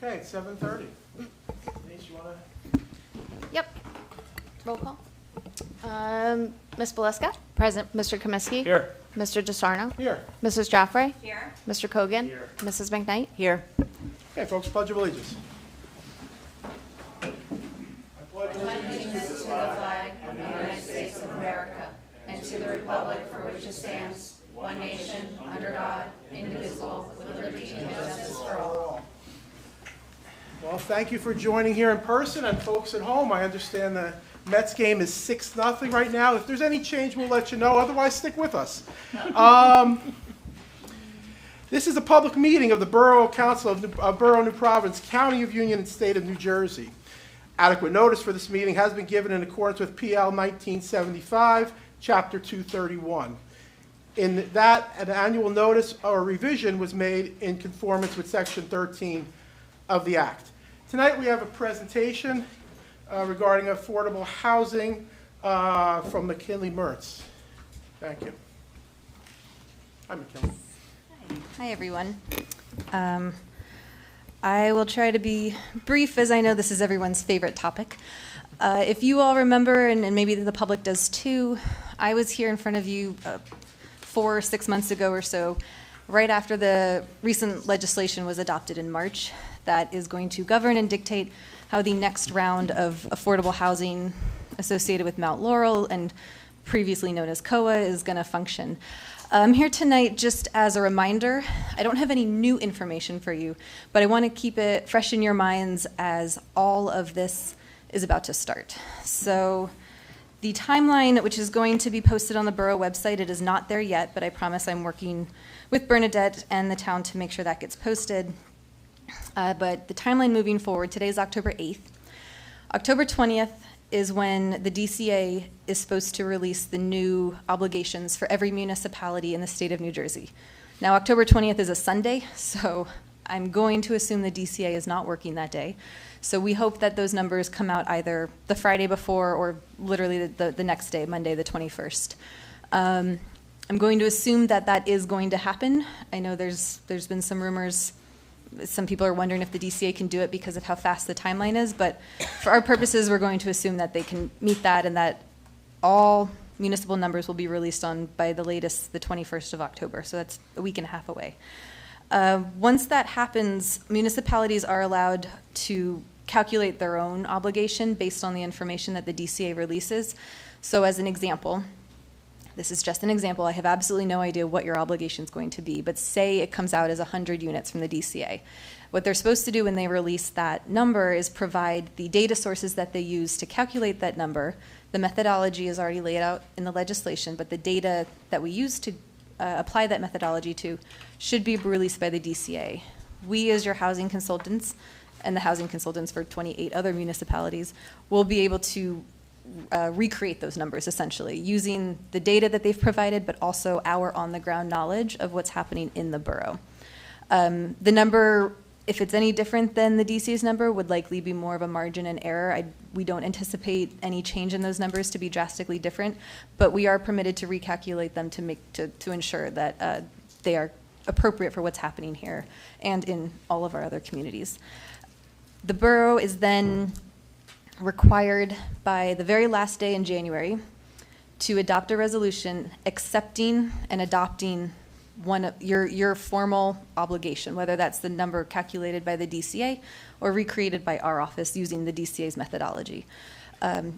Okay, it's 7:30. Denise, you want Yep. Roll call. Ms. Valeska? Present. Mr. Comiskey? Here. Mr. DeSarno? Here. Mrs. Joffrey? Here. Mr. Kogan? Here. Mrs. McKnight? Here. Okay, folks, pledge of allegiance. Well, thank you for joining here in person, and folks at home, I understand the Mets game is 6-0 right now. If there's any change, we'll let you know. Otherwise, stick with us. This is a public meeting of the Borough Council of Borough of New Providence, County of Union, and State of New Jersey. Adequate notice for this meeting has been given in accordance with PL 1975, Chapter 231. In that, an annual notice or revision was made in conformance with Section 13 of the Act. Tonight we have a presentation regarding affordable housing from McKinley Mertz. Thank you. Hi, McKinley. Hi, everyone. I will try to be brief, as I know this is everyone's favorite topic. If you all remember, and maybe the public does too, I was here in front of you 4 or 6 months ago or so, right after the recent legislation was adopted in March that is going to govern and dictate how the next round of affordable housing associated with Mount Laurel and previously known as COA is going to function. I'm here tonight just as a reminder. I don't have any new information for you, but I want to keep it fresh in your minds as all of this is about to start. So the timeline, which is going to be posted on the borough website, it is not there yet, but I promise I'm working with Bernadette and the town to make sure that gets posted. But the timeline moving forward, today is October 8th. October 20th is when the DCA is supposed to release the new obligations for every municipality in the state of New Jersey. Now, October 20th is a Sunday, so I'm going to assume the DCA is not working that day. So we hope that those numbers come out either the Friday before or literally the next day, Monday the 21st. I'm going to assume that that is going to happen. I know there's been some rumors. Some people are wondering if the DCA can do it because of how fast the timeline is, but for our purposes, we're going to assume that they can meet that and that all municipal numbers will be released on by the latest, the 21st of October. So that's a week and a half away. Once that happens, municipalities are allowed to calculate their own obligation based on the information that the DCA releases. So as an example, this is just an example. I have absolutely no idea what your obligation is going to be, but say it comes out as 100 units from the DCA. What they're supposed to do when they release that number is provide the data sources that they use to calculate that number. The methodology is already laid out in the legislation, but the data that we use to apply that methodology to should be released by the DCA. We, as your housing consultants, and the housing consultants for 28 other municipalities, will be able to recreate those numbers essentially using the data that they've provided, but also our on-the-ground knowledge of what's happening in the borough. The number, if it's any different than the DC's number, would likely be more of a margin in error. We don't anticipate any change in those numbers to be drastically different, but we are permitted to recalculate them to ensure that they are appropriate for what's happening here and in all of our other communities. The borough is then required by the very last day in January to adopt a resolution accepting and adopting one of your formal obligation, whether that's the number calculated by the DCA or recreated by our office using the DCA's methodology.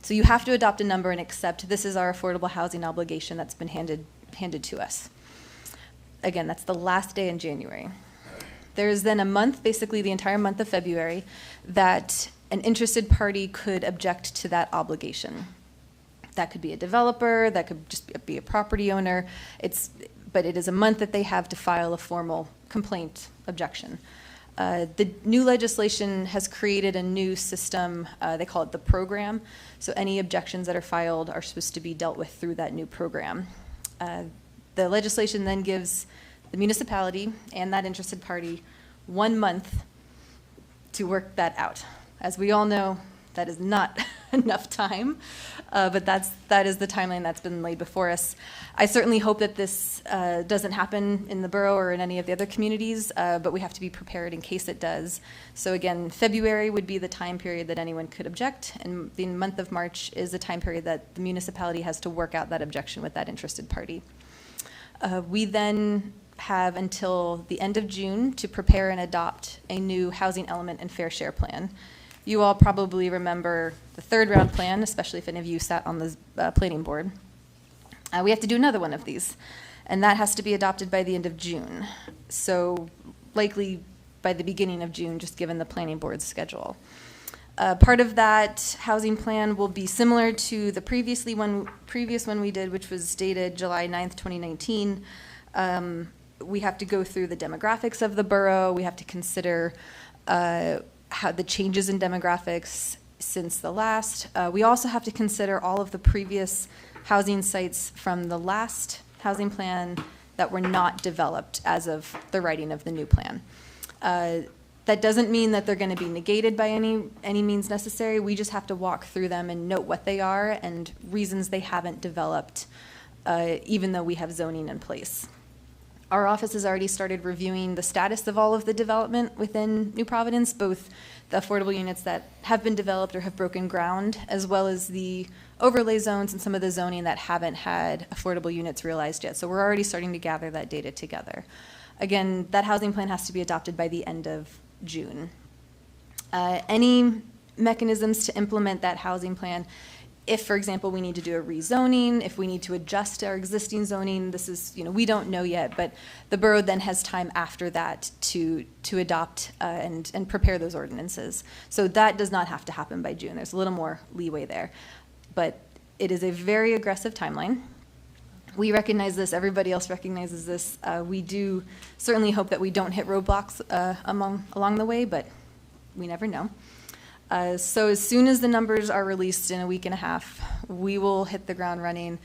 So you have to adopt a number and accept this is our affordable housing obligation that's been handed to us. Again, that's the last day in January. There's then a month, basically the entire month of February, that an interested party could object to that obligation. That could be a developer, that could just be a property owner. But it is a month that they have to file a formal complaint objection. The new legislation has created a new system, they call it the program. So any objections that are filed are supposed to be dealt with through that new program. The legislation then gives the municipality and that interested party 1 month to work that out. As we all know, that is not enough time, but that is the timeline that's been laid before us. I certainly hope that this doesn't happen in the borough or in any of the other communities, but we have to be prepared in case it does. So again, February would be the time period that anyone could object, and the month of March is the time period that the municipality has to work out that objection with that interested party. We then have until the end of June to prepare and adopt a new housing element and fair share plan. You all probably remember the third round plan, especially if any of you sat on the planning board. We have to do another one of these, and that has to be adopted by the end of June. So likely by the beginning of June, just given the planning board's schedule. Part of that housing plan will be similar to the previous one we did, which was dated July 9th, 2019. We have to go through the demographics of the borough. We have to consider how the changes in demographics since the last. We also have to consider all of the previous housing sites from the last housing plan that were not developed as of the writing of the new plan. That doesn't mean that they're going to be negated by any means necessary. We just have to walk through them and note what they are and reasons they haven't developed, even though we have zoning in place. Our office has already started reviewing the status of all of the development within New Providence, both the affordable units that have been developed or have broken ground, as well as the overlay zones and some of the zoning that haven't had affordable units realized yet. So we're already starting to gather that data together. Again, that housing plan has to be adopted by the end of June. Any mechanisms to implement that housing plan, if, for example, we need to do a rezoning, if we need to adjust our existing zoning, this is, we don't know yet, but the borough then has time after that to adopt and prepare those ordinances. So that does not have to happen by June. There's a little more leeway there. But it is a very aggressive timeline. We recognize this, everybody else recognizes this. We do certainly hope that we don't hit roadblocks along the way, but we never know. So as soon as the numbers are released in a week and a half, we will hit the ground running,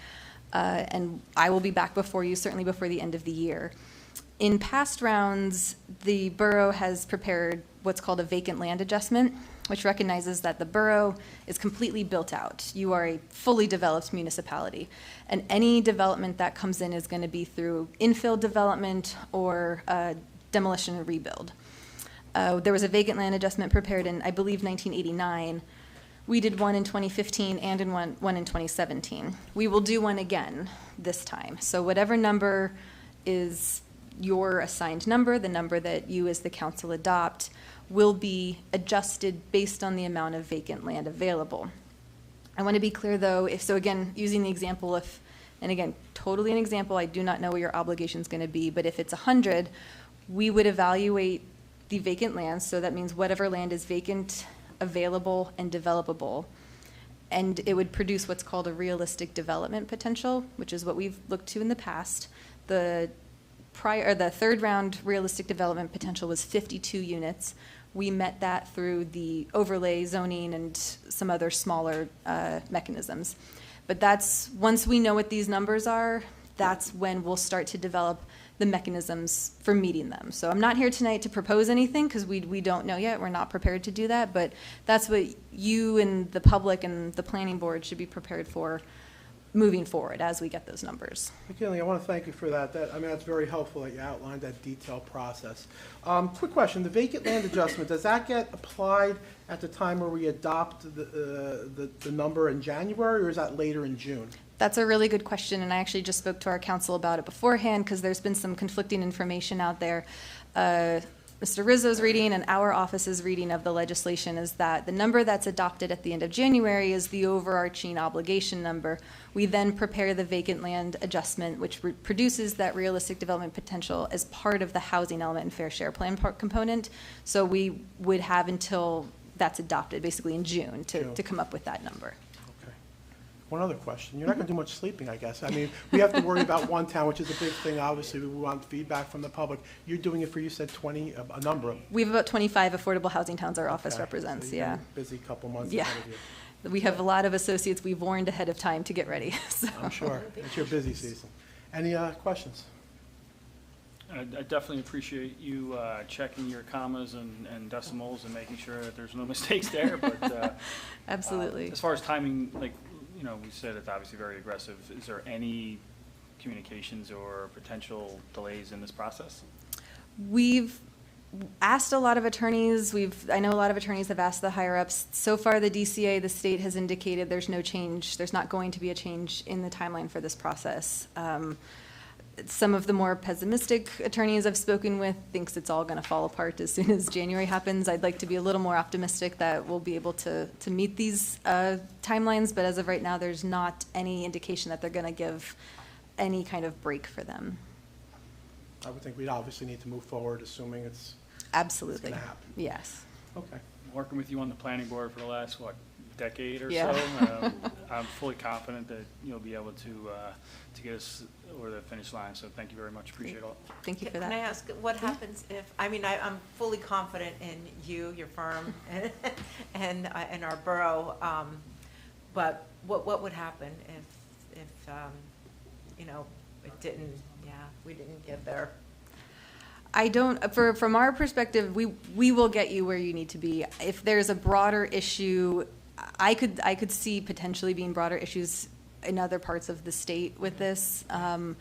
and I will be back before you, certainly before the end of the year. In past rounds, the borough has prepared what's called a vacant land adjustment, which recognizes that the borough is completely built out. You are a fully developed municipality, and any development that comes in is going to be through infill development or demolition and rebuild. There was a vacant land adjustment prepared in, I believe, 1989. We did one in 2015 and one in 2017. We will do one again this time. So whatever number is your assigned number, the number that you as the council adopt, will be adjusted based on the amount of vacant land available. I want to be clear, though, again, using the example of, and again, totally an example, I do not know what your obligation is going to be, but if it's 100, we would evaluate the vacant land, so that means whatever land is vacant, available, and developable, and it would produce what's called a realistic development potential, which is what we've looked to in the past. The third round realistic development potential was 52 units. We met that through the overlay zoning and some other smaller mechanisms. But that's, once we know what these numbers are, that's when we'll start to develop the mechanisms for meeting them. So I'm not here tonight to propose anything because we don't know yet. We're not prepared to do that, but that's what you and the public and the planning board should be prepared for moving forward as we get those numbers. McKinley, I want to thank you for that. That's very helpful that you outlined that detailed process. Quick question, the vacant land adjustment, does that get applied at the time where we adopt the number in January, or is that later in June? That's a really good question, and I actually just spoke to our council about it beforehand because there's been some conflicting information out there. Mr. Rizzo's reading and our office's reading of the legislation is that the number that's adopted at the end of January is the overarching obligation number. We then prepare the vacant land adjustment, which produces that realistic development potential as part of the housing element and fair share plan component. So we would have until that's adopted, basically in June, to come up with that number. One other question. You're not going to do much sleeping, I guess. I mean, we have to worry about one town, which is a big thing. Obviously, we want feedback from the public. You're doing it for, you said 20, a number of. We have about 25 affordable housing towns our office represents, so yeah. Busy couple months Yeah. ahead of you. We have a lot of associates we've warned ahead of time to get ready. So. I'm sure. It's your busy season. Any questions? I definitely appreciate you checking your commas and decimals and making sure that there's no mistakes there, but. Absolutely. As far as timing, like, we said it's obviously very aggressive. Is there any communications or potential delays in this process? We've asked a lot of attorneys. I know a lot of attorneys have asked the higher-ups. So far, the DCA, the state, has indicated there's no change. There's not going to be a change in the timeline for this process. Some of the more pessimistic attorneys I've spoken with thinks it's all going to fall apart as soon as January happens. I'd like to be a little more optimistic that we'll be able to meet these timelines, but as of right now, there's not any indication that they're going to give any kind of break for them. I would think we'd obviously need to move forward, assuming it's Absolutely. gonna happen. Yes. Okay. Working with you on the planning board for the last, decade or Yeah. so, I'm fully confident that you'll be able to get us over the finish line, so thank you very much, appreciate all. Thank you for Can I that. ask, what happens if, I'm fully confident in you, your firm, and our borough, but what would happen if it didn't, we didn't get there? I don't, from our perspective, we will get you where you need to be. If there's a broader issue, I could see potentially being broader issues in other parts of the state with this. I'm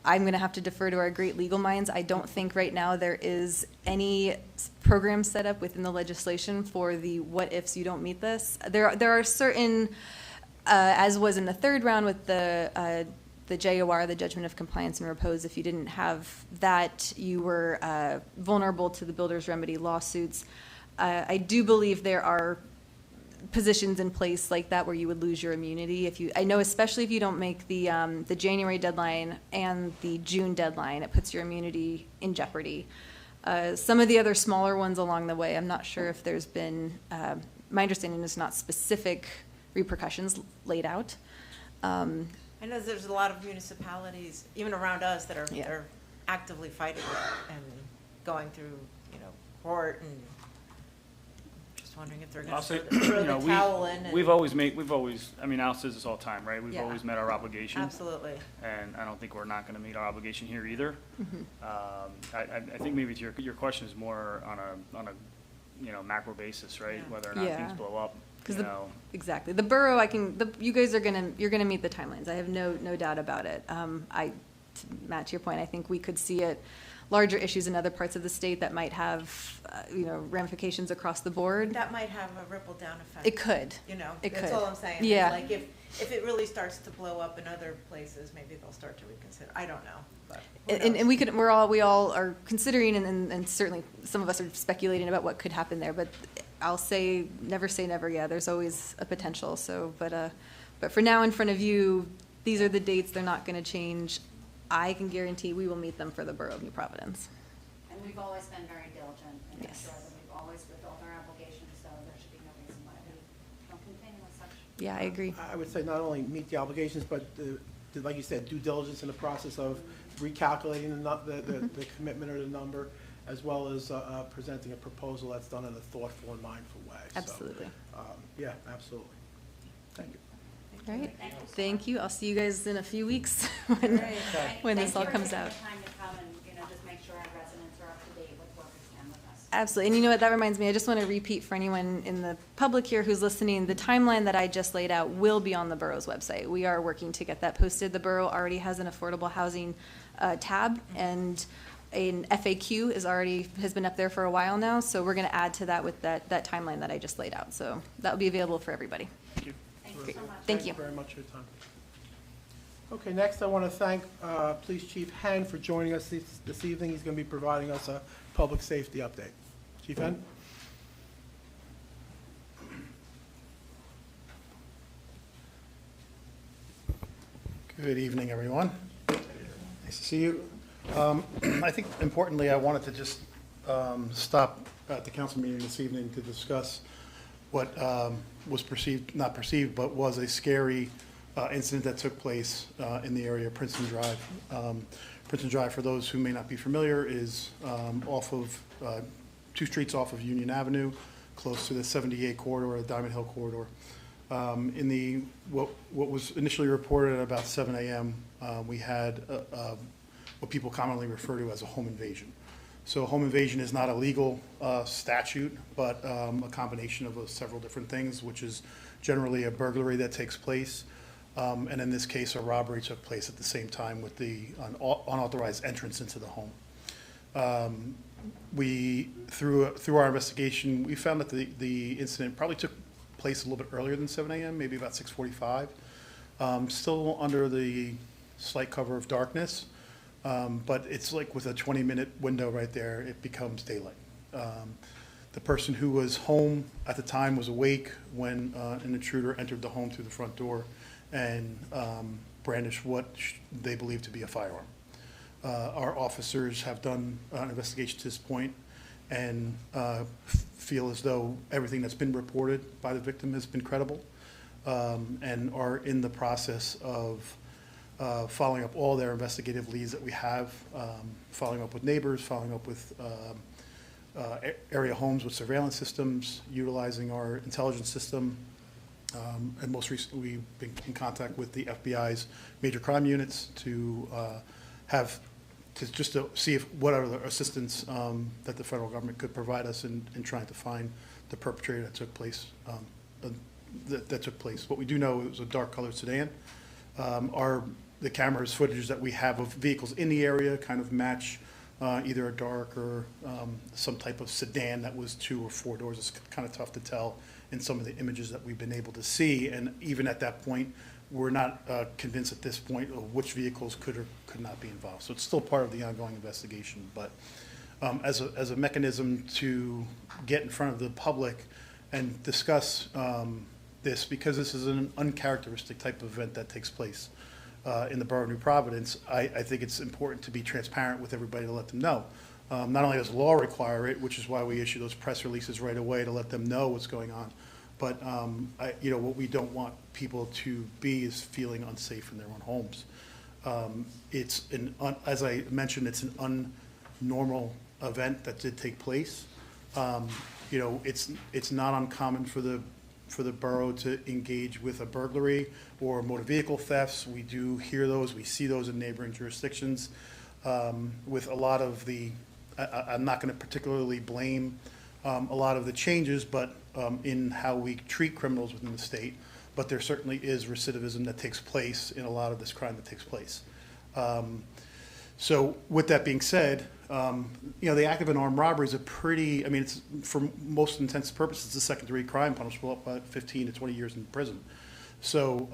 going to have to defer to our great legal minds. I don't think right now there is any program set up within the legislation for the what ifs you don't meet this. There are certain, as was in the third round with the JOR, the Judgment of Compliance and Repose, if you didn't have that, you were vulnerable to the builder's remedy lawsuits. I do believe there are positions in place like that where you would lose your immunity. I know especially if you don't make the January deadline and the June deadline, it puts your immunity in jeopardy. Some of the other smaller ones along the way, I'm not sure if there's been, my understanding is not specific repercussions laid out. I know there's a lot of municipalities, even around us, that Yeah. are actively fighting it and going through, court, and just wondering if they're I'll going say, to throw the towel in. we've always, Al says this all the time, right? We've Yeah. always met our obligation. Absolutely. And I don't think we're not gonna meet our obligation here either. Mm-hmm. I think maybe to your question is more on a macro basis, right? Yeah. What whether or not Yeah. things blow up, 'Cause you the- know. Exactly. The borough, you guys are you're gonna meet the timelines. I have no doubt about it. Matt, to your point, I think we could see it, larger issues in other parts of the state that might have, ramifications across the board. That might have a ripple down effect. It could. It That's could. all I'm saying. It's Yeah. Like, if it really starts to blow up in other places, maybe they'll start to reconsider. I don't know, but who And knows? we all are considering, and certainly some of us are speculating about what could happen there, but I'll say never, yeah, there's always a potential, so, but for now in front of you, these are the dates, they're not gonna change. I can guarantee we will meet them for the Borough of New Providence. And we've always been very diligent in Yes. ensuring that we've always fulfilled our obligations, so there should be no reason why we don't continue with such. Yeah, I agree. I would say not only meet the obligations, but like you said, due diligence in the process of recalculating the commitment or the number, as well as presenting a proposal that's done in a thoughtful and mindful way. So, Absolutely. Yeah, absolutely. Thank you. All right, Thank you so thank you. I'll see you guys in a few weeks when, Great. when this all comes out. Thank you for taking the time to come and, just make sure our residents are up to date with what we can with us. Absolutely. And you know what, that reminds me, I just want to repeat for anyone in the public here who's listening, the timeline that I just laid out will be on the borough's website. We are working to get that posted. The borough already has an affordable housing tab, and an FAQ has been up there for a while now, so we're going to add to that with that timeline that I just laid out. So that will be available for everybody. Thank you. Thank you so much. Thank you. Very much for your time. Okay, next I want to thank Police Chief Hen for joining us this evening. He's going to be providing us a public safety update. Chief Hen? Good evening, everyone. Nice to see you. I think importantly, I wanted to just stop at the council meeting this evening to discuss what was not perceived, but was a scary incident that took place in the area of Princeton Drive. Princeton Drive, for those who may not be familiar, is off of 2 streets off of Union Avenue, close to the 78 corridor, the Diamond Hill corridor. What was initially reported at about 7 a.m., we had what people commonly refer to as a home invasion. So home invasion is not a legal statute, but a combination of several different things, which is generally a burglary that takes place. And in this case, a robbery took place at the same time with the unauthorized entrance into the home. Through our investigation, we found that the incident probably took place a little bit earlier than 7 a.m., maybe about 6:45. Still under the slight cover of darkness, but it's like with a 20-minute window right there, it becomes daylight. The person who was home at the time was awake when an intruder entered the home through the front door and brandished what they believe to be a firearm. Our officers have done an investigation to this point and feel as though everything that's been reported by the victim has been credible, and are in the process of following up all their investigative leads that we have, following up with neighbors, following up with area homes with surveillance systems, utilizing our intelligence system, and most recently we've been in contact with the FBI's major crime units to see what other assistance that the federal government could provide us in trying to find the perpetrator that took place. That took place. What we do know, it was a dark-colored sedan. The cameras footage that we have of vehicles in the area kind of match either a dark or some type of sedan that was 2 or 4 doors. It's kind of tough to tell in some of the images that we've been able to see, and even at that point, we're not convinced at this point of which vehicles could or could not be involved. So it's still part of the ongoing investigation, but as a mechanism to get in front of the public and discuss this, because this is an uncharacteristic type of event that takes place in the Borough of New Providence, I think it's important to be transparent with everybody to let them know. Not only does law require it, which is why we issue those press releases right away to let them know what's going on, but what we don't want people to be is feeling unsafe in their own homes. As I mentioned, it's an unnormal event that did take place. It's not uncommon for the borough to engage with a burglary or motor vehicle thefts. We do hear those, we see those in neighboring jurisdictions. With a lot of I'm not going to particularly blame a lot of the changes, but in how we treat criminals within the state, but there certainly is recidivism that takes place in a lot of this crime that takes place. So with that being said, the act of an armed robbery is it's for most intents and purposes, it's a second-degree crime punishable up by 15 to 20 years in prison. So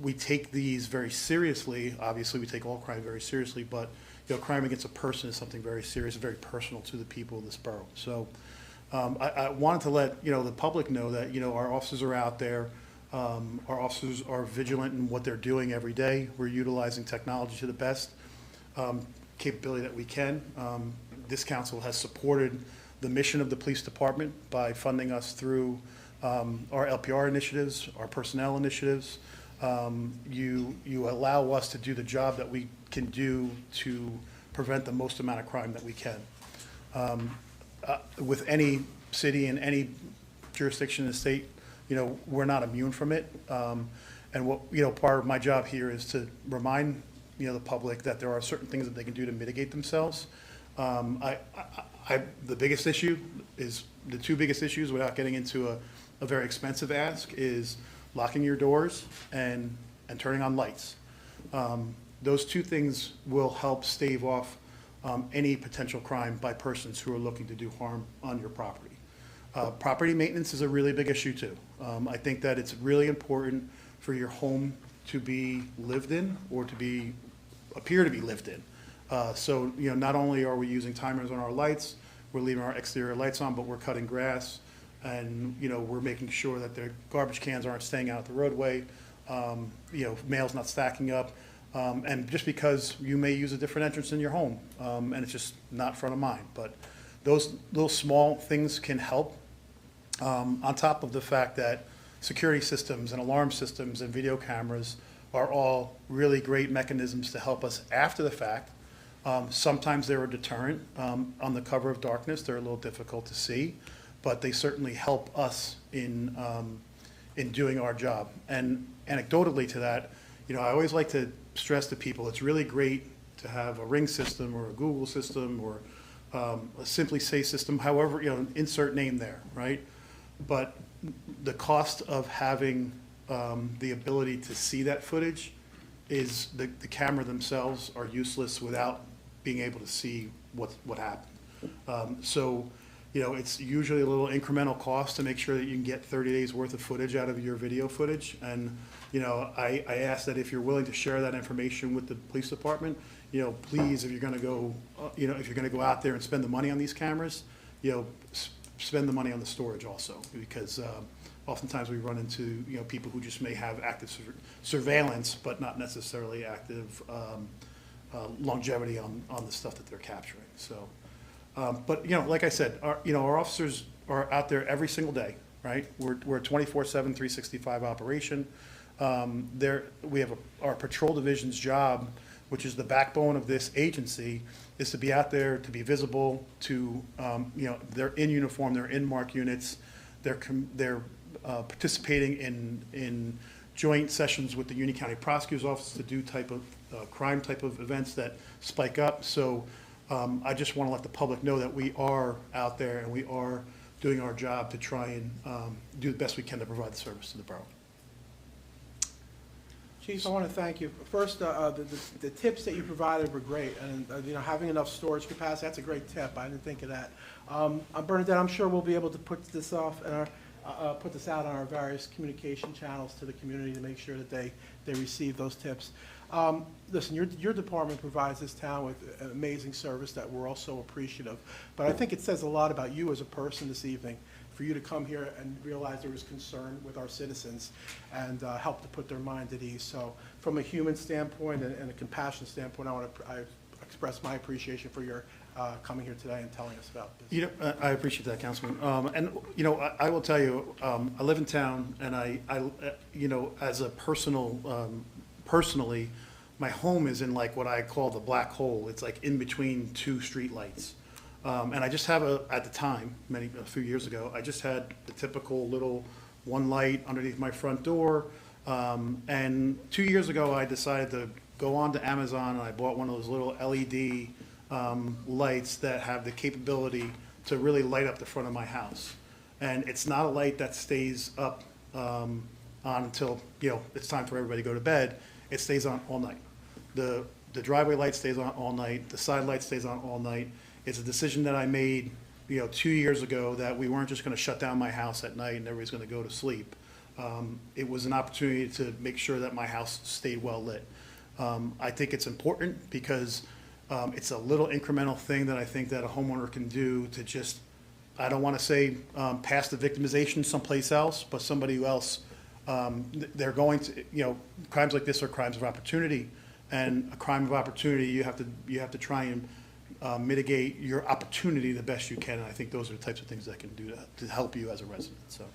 we take these very seriously. Obviously, we take all crime very seriously, but crime against a person is something very serious and very personal to the people of this borough. So I wanted to let the public know that our officers are out there. Our officers are vigilant in what they're doing every day. We're utilizing technology to the best capability that we can. This council has supported the mission of the police department by funding us through our LPR initiatives, our personnel initiatives. You allow us to do the job that we can do to prevent the most amount of crime that we can. With any city and any jurisdiction in the state, we're not immune from it. And what part of my job here is to remind the public that there are certain things that they can do to mitigate themselves. The biggest issue is, the two biggest issues, without getting into a very expensive ask, is locking your doors and turning on lights. Those two things will help stave off any potential crime by persons who are looking to do harm on your property. Property maintenance is a really big issue too. I think that it's really important for your home to be lived in, or to appear to be lived in. So not only are we using timers on our lights, we're leaving our exterior lights on, but we're cutting grass, and we're making sure that the garbage cans aren't staying out the roadway. Mail's not stacking up, and just because you may use a different entrance in your home, and it's just not front of mind. But those little small things can help, on top of the fact that security systems and alarm systems and video cameras are all really great mechanisms to help us after the fact. Sometimes they're a deterrent. On the cover of darkness, they're a little difficult to see, but they certainly help us in doing our job. And anecdotally to that, I always like to stress to people, it's really great to have a Ring system or a Google system or a Simply Say system, however, insert name there, right? But the cost of having the ability to see that footage is the camera themselves are useless without being able to see what happened. So, it's usually a little incremental cost to make sure that you can get 30 days worth of footage out of your video footage. And, I ask that if you're willing to share that information with the police department, please, if you're gonna go, if you're gonna go out there and spend the money on these cameras, spend the money on the storage also, because oftentimes we run into, people who just may have active surveillance, but not necessarily active longevity on the stuff that they're capturing, so. But, like I said, our officers are out there every single day, right? We're a 24/7, 365 operation. We have our patrol division's job, which is the backbone of this agency, is to be out there, to be visible, to, they're in uniform, they're in marked units, they're participating in joint sessions with the Union County Prosecutor's Office to do crime type of events that spike up. So I just want to let the public know that we are out there and we are doing our job to try and do the best we can to provide the service to the borough. Chief, I want to thank you. First, the tips that you provided were great, and having enough storage capacity, that's a great tip. I didn't think of that. Bernadette, I'm sure we'll be able to put this out on our various communication channels to the community to make sure that they receive those tips. Listen, your department provides this town with an amazing service that we're also appreciative. But I think it says a lot about you as a person this evening, for you to come here and realize there was concern with our citizens and help to put their mind at ease. So from a human standpoint and a compassion standpoint, I express my appreciation for your coming here today and telling us about this. I appreciate that, Councilman. And, I will tell you, I live in town, and I as a personally, my home is in like what I call the black hole. It's like in between two street lights. And I just have at the time, a few years ago, I just had the typical little one light underneath my front door. And 2 years ago, I decided to go on to Amazon, and I bought one of those little LED lights that have the capability to really light up the front of my house. And it's not a light that stays up on until, it's time for everybody to go to bed. It stays on all night. The driveway light stays on all night. The side light stays on all night. It's a decision that I made, 2 years ago, that we weren't just going to shut down my house at night and everybody's going to go to sleep. It was an opportunity to make sure that my house stayed well lit. I think it's important because it's a little incremental thing that I think that a homeowner can do to just, I don't want to say pass the victimization someplace else, but somebody else, they're going to, crimes like this are crimes of opportunity. And a crime of opportunity, you have to try and mitigate your opportunity the best you can, and I think those are the types of things that can do to help you as a resident, so.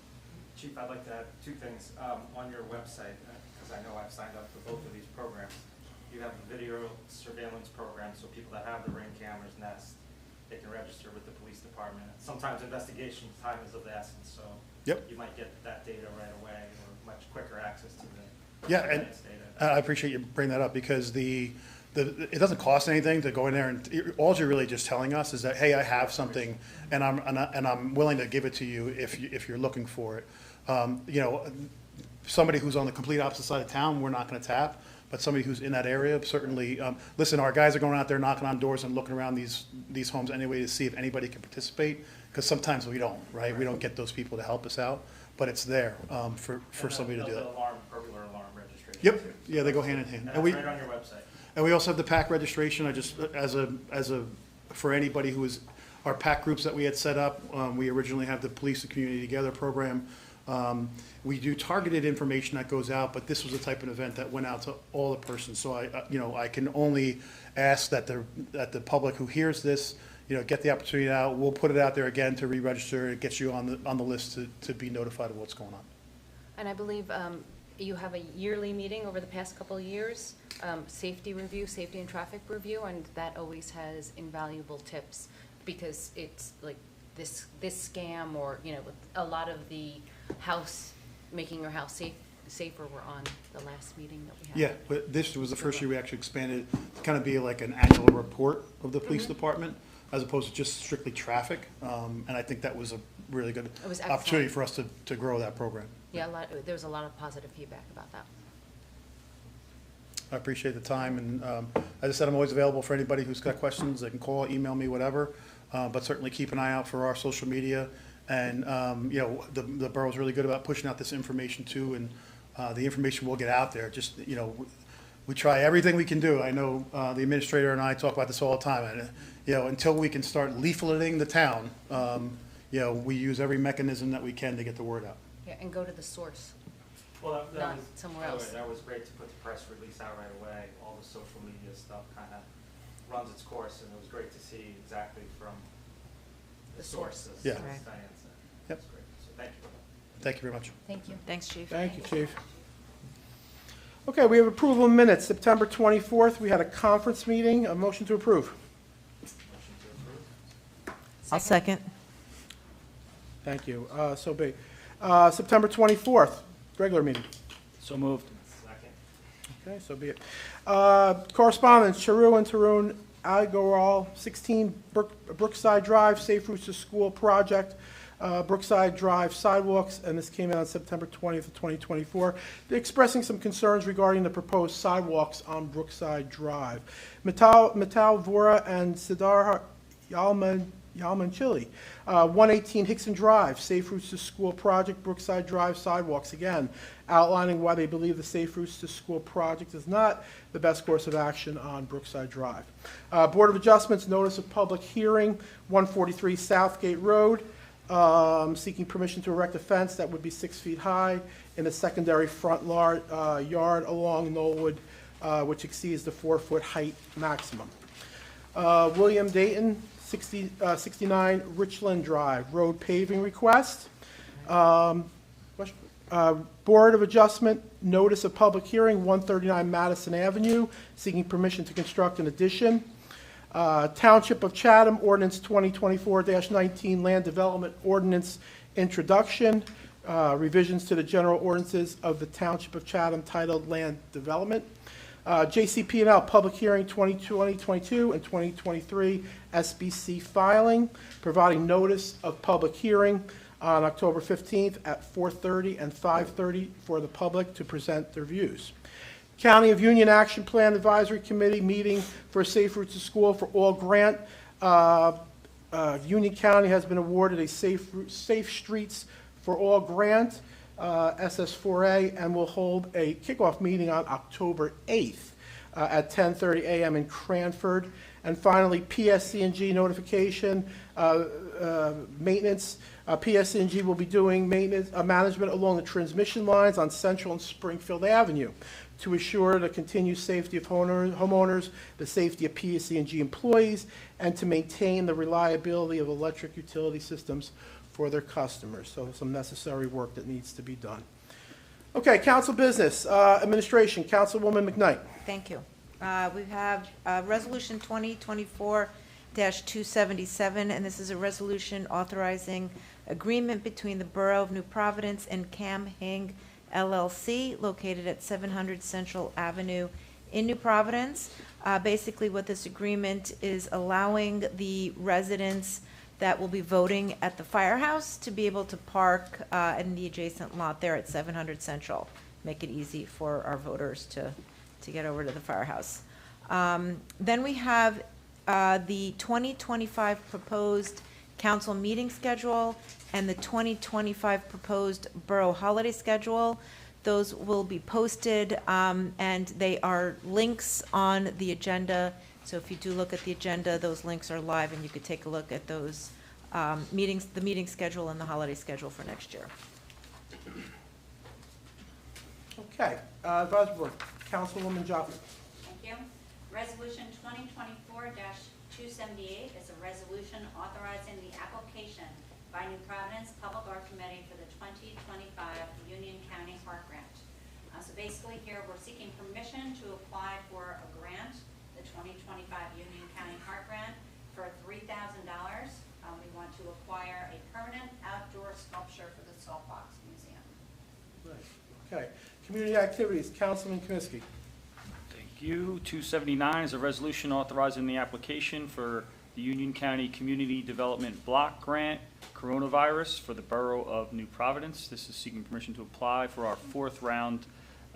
Chief, I'd like to add two things. On your website, because I know I've signed up for both of these programs, you have the video surveillance program, so people that have the Ring cameras, Nest, they can register with the police department. Sometimes investigation time is of the essence, so Yep. you might get that data right away or much quicker access to the Yeah, and surveillance data. I appreciate you bringing that up, because it doesn't cost anything to go in there, and all you're really just telling us is that, hey, I have something, and I'm willing to give it to you if you're looking for it. Somebody who's on the complete opposite side of town, we're not going to tap, but somebody who's in that area, certainly. Listen, our guys are going out there knocking on doors and looking around these homes anyway to see if anybody can participate, because sometimes we don't, right? We don't get those people to help us out, but it's there for somebody to do that. Burglar alarm registration. Yep, too. yeah, they go hand in hand. And And that's right on your website. And we also have the PAC registration. I just, for anybody who is, our PAC groups that we had set up, we originally have the Police and Community Together program. We do targeted information that goes out, but this was the type of event that went out to all the persons. So I can only ask that the public who hears this, get the opportunity out. We'll put it out there again to re-register. It gets you on the list to be notified of what's going on. And I believe you have a yearly meeting over the past couple of years, safety review, safety and traffic review, and that always has invaluable tips, because it's like this scam, or, with a lot of the making your house safer were on the last meeting that we had. Yeah, but this was the first year we actually expanded to kind of be like an annual report of the police department, as opposed to just strictly traffic. And I think that was a really good It was opportunity excellent. for us to grow that program. Yeah, there was a lot of positive feedback about that. I appreciate the time, and as I said, I'm always available for anybody who's got questions. They can call, email me, whatever, but certainly keep an eye out for our social media. And, the borough's really good about pushing out this information too, and the information will get out there. Just, we try everything we can do. I know the administrator and I talk about this all the time, and, until we can start leafleting the town, we use every mechanism that we can to get the word out. Yeah, and go to the source. Well, that Not was, somewhere by the way, else. that was great to put the press release out right away. All the social media stuff kind of runs its course, and it was great to see exactly from The the source. sources. Yeah. as Right. Diane said. Yep. That's great. So thank you. Thank you very much. Thank you. Thanks, Chief. Thank you, Chief. Okay, we have approval of minutes. September 24th, we had a conference meeting. A motion to approve. Motion to approve. I'll second. Thank you. So be. September 24th, regular meeting. So moved. Second. Okay, so be it. Correspondence, Charu and Tarun Agoral, 16 Brookside Drive, Safe Routes to School Project, Brookside Drive sidewalks, and this came out on September 20th of 2024. They're expressing some concerns regarding the proposed sidewalks on Brookside Drive. Metal Vora and Siddhar Yalmanchili, 118 Hickson Drive, Safe Routes to School Project, Brookside Drive sidewalks, again, outlining why they believe the Safe Routes to School project is not the best course of action on Brookside Drive. Board of Adjustments, notice of public hearing, 143 Southgate Road, seeking permission to erect a fence that would be 6 feet high in a secondary front yard along Knollwood, which exceeds the 4-foot height maximum. William Dayton, 69 Richland Drive, road paving request. Board of Adjustment, notice of public hearing, 139 Madison Avenue, seeking permission to construct an addition. Township of Chatham, ordinance 2024-19, land development ordinance introduction, revisions to the general ordinances of the Township of Chatham titled Land Development. JCP&L, public hearing 2022 and 2023 SBC filing, providing notice of public hearing on October 15th at 4:30 and 5:30 for the public to present their views. County of Union Action Plan Advisory Committee meeting for Safe Routes to School for All grant. Union County has been awarded a Safe Streets for All grant, SS4A, and will hold a kickoff meeting on October 8th at 10:30 a.m. in Cranford. And finally, PSC&G notification, maintenance. PSC&G will be doing maintenance, management along the transmission lines on Central and Springfield Avenue to assure the continued safety of homeowners, the safety of PSC&G employees, and to maintain the reliability of electric utility systems for their customers. So some necessary work that needs to be done. Okay, council business, administration, Councilwoman McKnight. Thank you. We have Resolution 2024-277, and this is a resolution authorizing agreement between the Borough of New Providence and Cam Hing LLC, located at 700 Central Avenue in New Providence. Basically, what this agreement is allowing the residents that will be voting at the firehouse to be able to park in the adjacent lot there at 700 Central. Make it easy for our voters to get over to the firehouse. Then we have the 2025 proposed council meeting schedule and the 2025 proposed borough holiday schedule. Those will be posted, and they are links on the agenda. So if you do look at the agenda, those links are live, and you could take a look at those meetings, the meeting schedule and the holiday schedule for next year. Okay, advisory board, Councilwoman Johnson. Thank you. Resolution 2024-278 is a resolution authorizing the application by New Providence Public Art Committee for the 2025 Union County Park Grant. So basically here, we're seeking permission to apply for a grant, the 2025 Union County Park Grant, for $3,000. We want to acquire a permanent outdoor sculpture for the Saltbox Museum. Okay, Community activities, Councilman Komisky. Thank you. 279 is a resolution authorizing the application for the Union County Community Development Block Grant Coronavirus for the Borough of New Providence. This is seeking permission to apply for our fourth round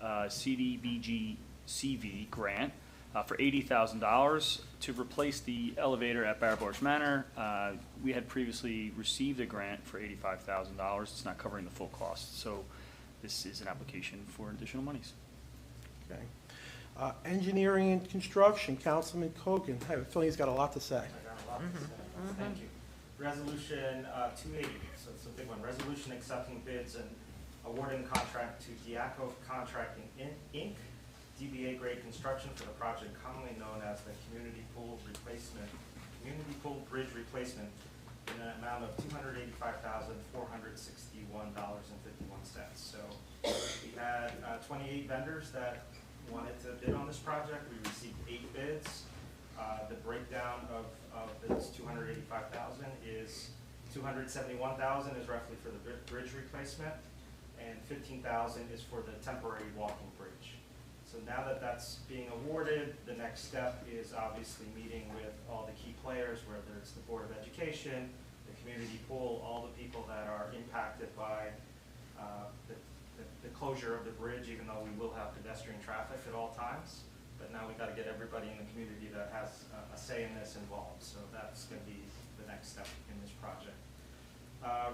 CDBG CV grant for $80,000 to replace the elevator at Barbour Manor. We had previously received a grant for $85,000. It's not covering the full cost, so this is an application for additional monies. Okay. Engineering and construction, Councilman Cogan. I have a feeling he's got a lot to say. I got a lot to say. Thank you. Resolution 280, so it's a big one. Resolution accepting bids and awarding contract to Diaco Contracting Inc., DBA grade construction for the project commonly known as the Community Pool Bridge Replacement in an amount of $285,461.51. So we had 28 vendors that wanted to bid on this project. We received 8 bids. The breakdown of this $285,000 is $271,000 is roughly for the bridge replacement, and $15,000 is for the temporary walking bridge. So now that that's being awarded, the next step is obviously meeting with all the key players, whether it's the Board of Education, the community pool, all the people that are impacted by the closure of the bridge, even though we will have pedestrian traffic at all times. But now we've got to get everybody in the community that has a say in this involved. So that's going to be the next step in this project.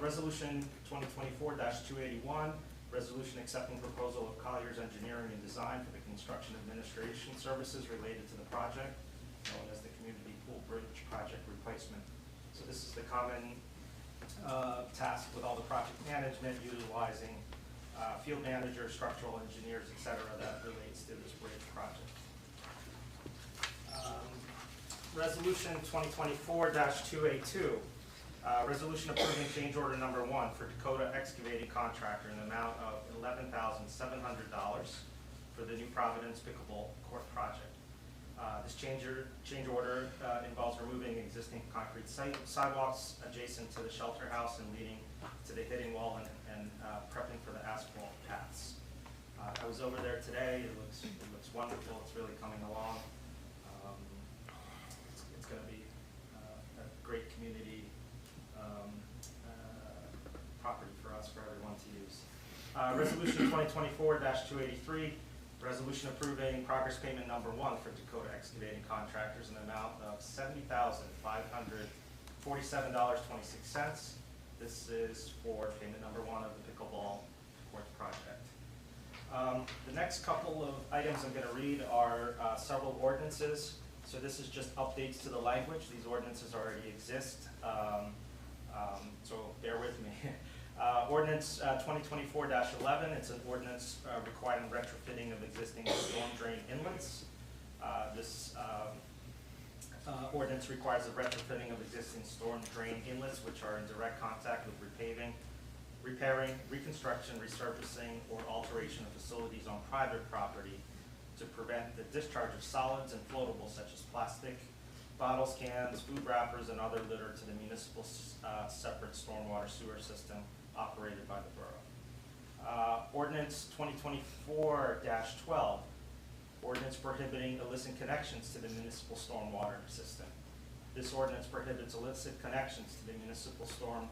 Resolution 2024-281, resolution accepting proposal of Collier's Engineering and Design for the construction administration services related to the project, known as the Community Pool Bridge Project Replacement. So this is the common task with all the project management, utilizing field managers, structural engineers, et cetera, that relates to this bridge project. Resolution 2024-282, resolution approving change order number 1 for Dakota Excavating Contractor in the amount of $11,700 for the New Providence Pickleball Court project. This change order involves removing existing concrete sidewalks adjacent to the shelter house and leading to the hitting wall and prepping for the asphalt paths. I was over there today. It looks wonderful. It's really coming along. It's going to be a great community property for us, for everyone to use. Resolution 2024-283, resolution approving progress payment number 1 for Dakota Excavating Contractors in the amount of $70,547.26. This is for payment number 1 of the pickleball court project. The next couple of items I'm going to read are several ordinances. So this is just updates to the language. These ordinances already exist, so bear with me. Ordinance 2024-11, it's an ordinance requiring retrofitting of existing storm drain inlets. This ordinance requires the retrofitting of existing storm drain inlets, which are in direct contact with repaving, repairing, reconstruction, resurfacing, or alteration of facilities on private property to prevent the discharge of solids and floatables such as plastic, bottles, cans, food wrappers, and other litter to the municipal separate stormwater sewer system operated by the borough. Ordinance 2024-12, ordinance prohibiting illicit connections to the municipal stormwater system. This ordinance prohibits illicit connections to the municipal storm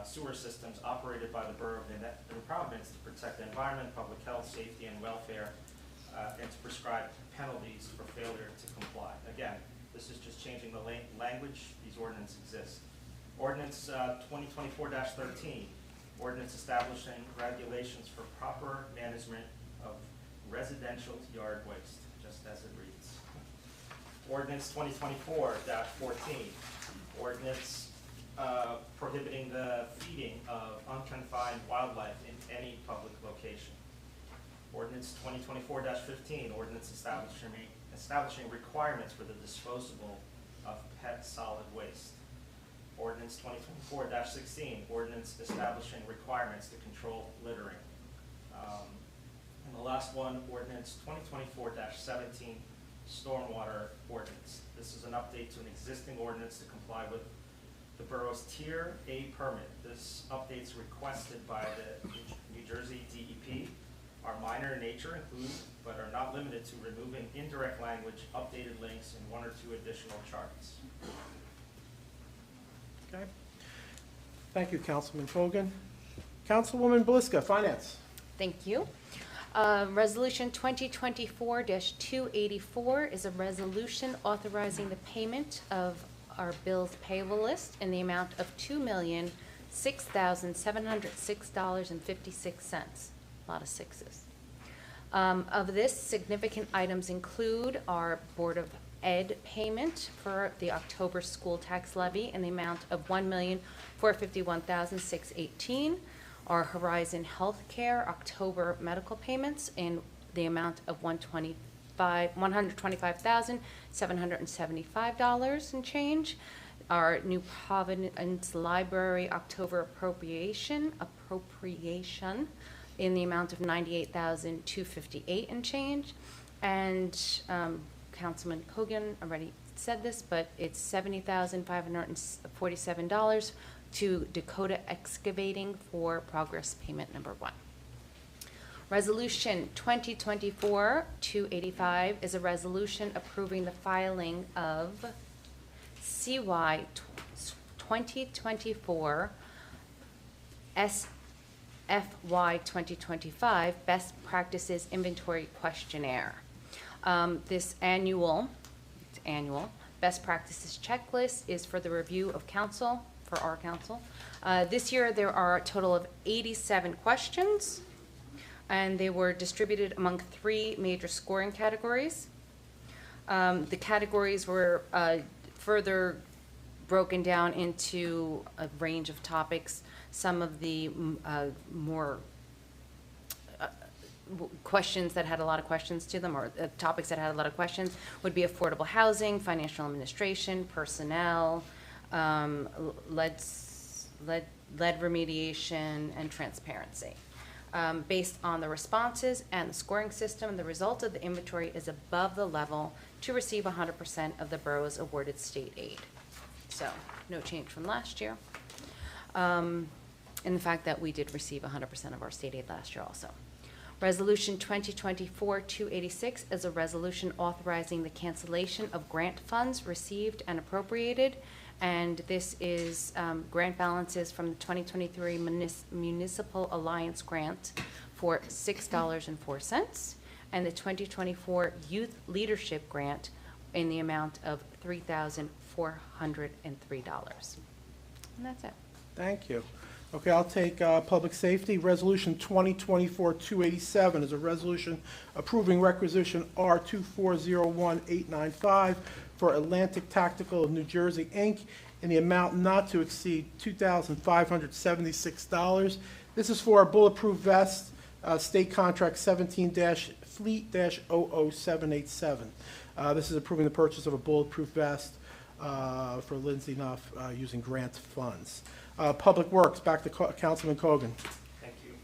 sewer systems operated by the Borough of New Providence to protect the environment, public health, safety, and welfare, and to prescribe penalties for failure to comply. Again, this is just changing the language. These ordinances exist. Ordinance 2024-13, ordinance establishing regulations for proper management of residential yard waste, just as it reads. Ordinance 2024-14, ordinance prohibiting the feeding of unconfined wildlife in any public location. Ordinance 2024-15, ordinance establishing requirements for the disposal of pet solid waste. Ordinance 2024-16, ordinance establishing requirements to control littering. And the last one, ordinance 2024-17, stormwater ordinance. This is an update to an existing ordinance to comply with the borough's Tier A permit. This update's requested by the New Jersey DEP. are minor in nature, include, but are not limited to removing indirect language, updated links, and 1 or 2 additional charts. Okay. Thank you, Councilman Cogan. Councilwoman Belisca, Finance. Thank you. Resolution 2024-284 is a resolution authorizing the payment of our bills payable list in the amount of $2,006,706.56. A lot of sixes. Of this, significant items include our Board of Ed payment for the October school tax levy in the amount of $1,451,618. Our Horizon Healthcare October medical payments in the amount of $125,775 and change. Our New Providence Library October appropriation in the amount of $98,258 and change. And Councilman Cogan already said this, but it's $70,547 to Dakota Excavating for progress payment number 1. Resolution 2024-285 is a resolution approving the filing of CY 2024 SFY 2025 Best Practices Inventory Questionnaire. This annual Best Practices Checklist is for the review of council, for our council. This year there are a total of 87 questions, and they were distributed among 3 major scoring categories. The categories were further broken down into a range of topics. Some of the more questions that had a lot of questions to them, or topics that had a lot of questions, would be affordable housing, financial administration, personnel, lead remediation, and transparency. Based on the responses and the scoring system, the result of the inventory is above the level to receive 100% of the borough's awarded state aid. So, no change from last year. And the fact that we did receive 100% of our state aid last year also. Resolution 2024-286 is a resolution authorizing the cancellation of grant funds received and appropriated. And this is grant balances from the 2023 Municipal Alliance Grant for $6.04, and the 2024 Youth Leadership Grant in the amount of $3,403. And that's it. Thank you. Okay, I'll take Public Safety. Resolution 2024-287 is a resolution approving requisition R2401895 for Atlantic Tactical of New Jersey, Inc., in the amount not to exceed $2,576. This is for a bulletproof vest, state contract 17-Fleet-00787. This is approving the purchase of a bulletproof vest for Lindsay Nuff using grant funds. Public Works, back to Councilman Cogan. Thank you.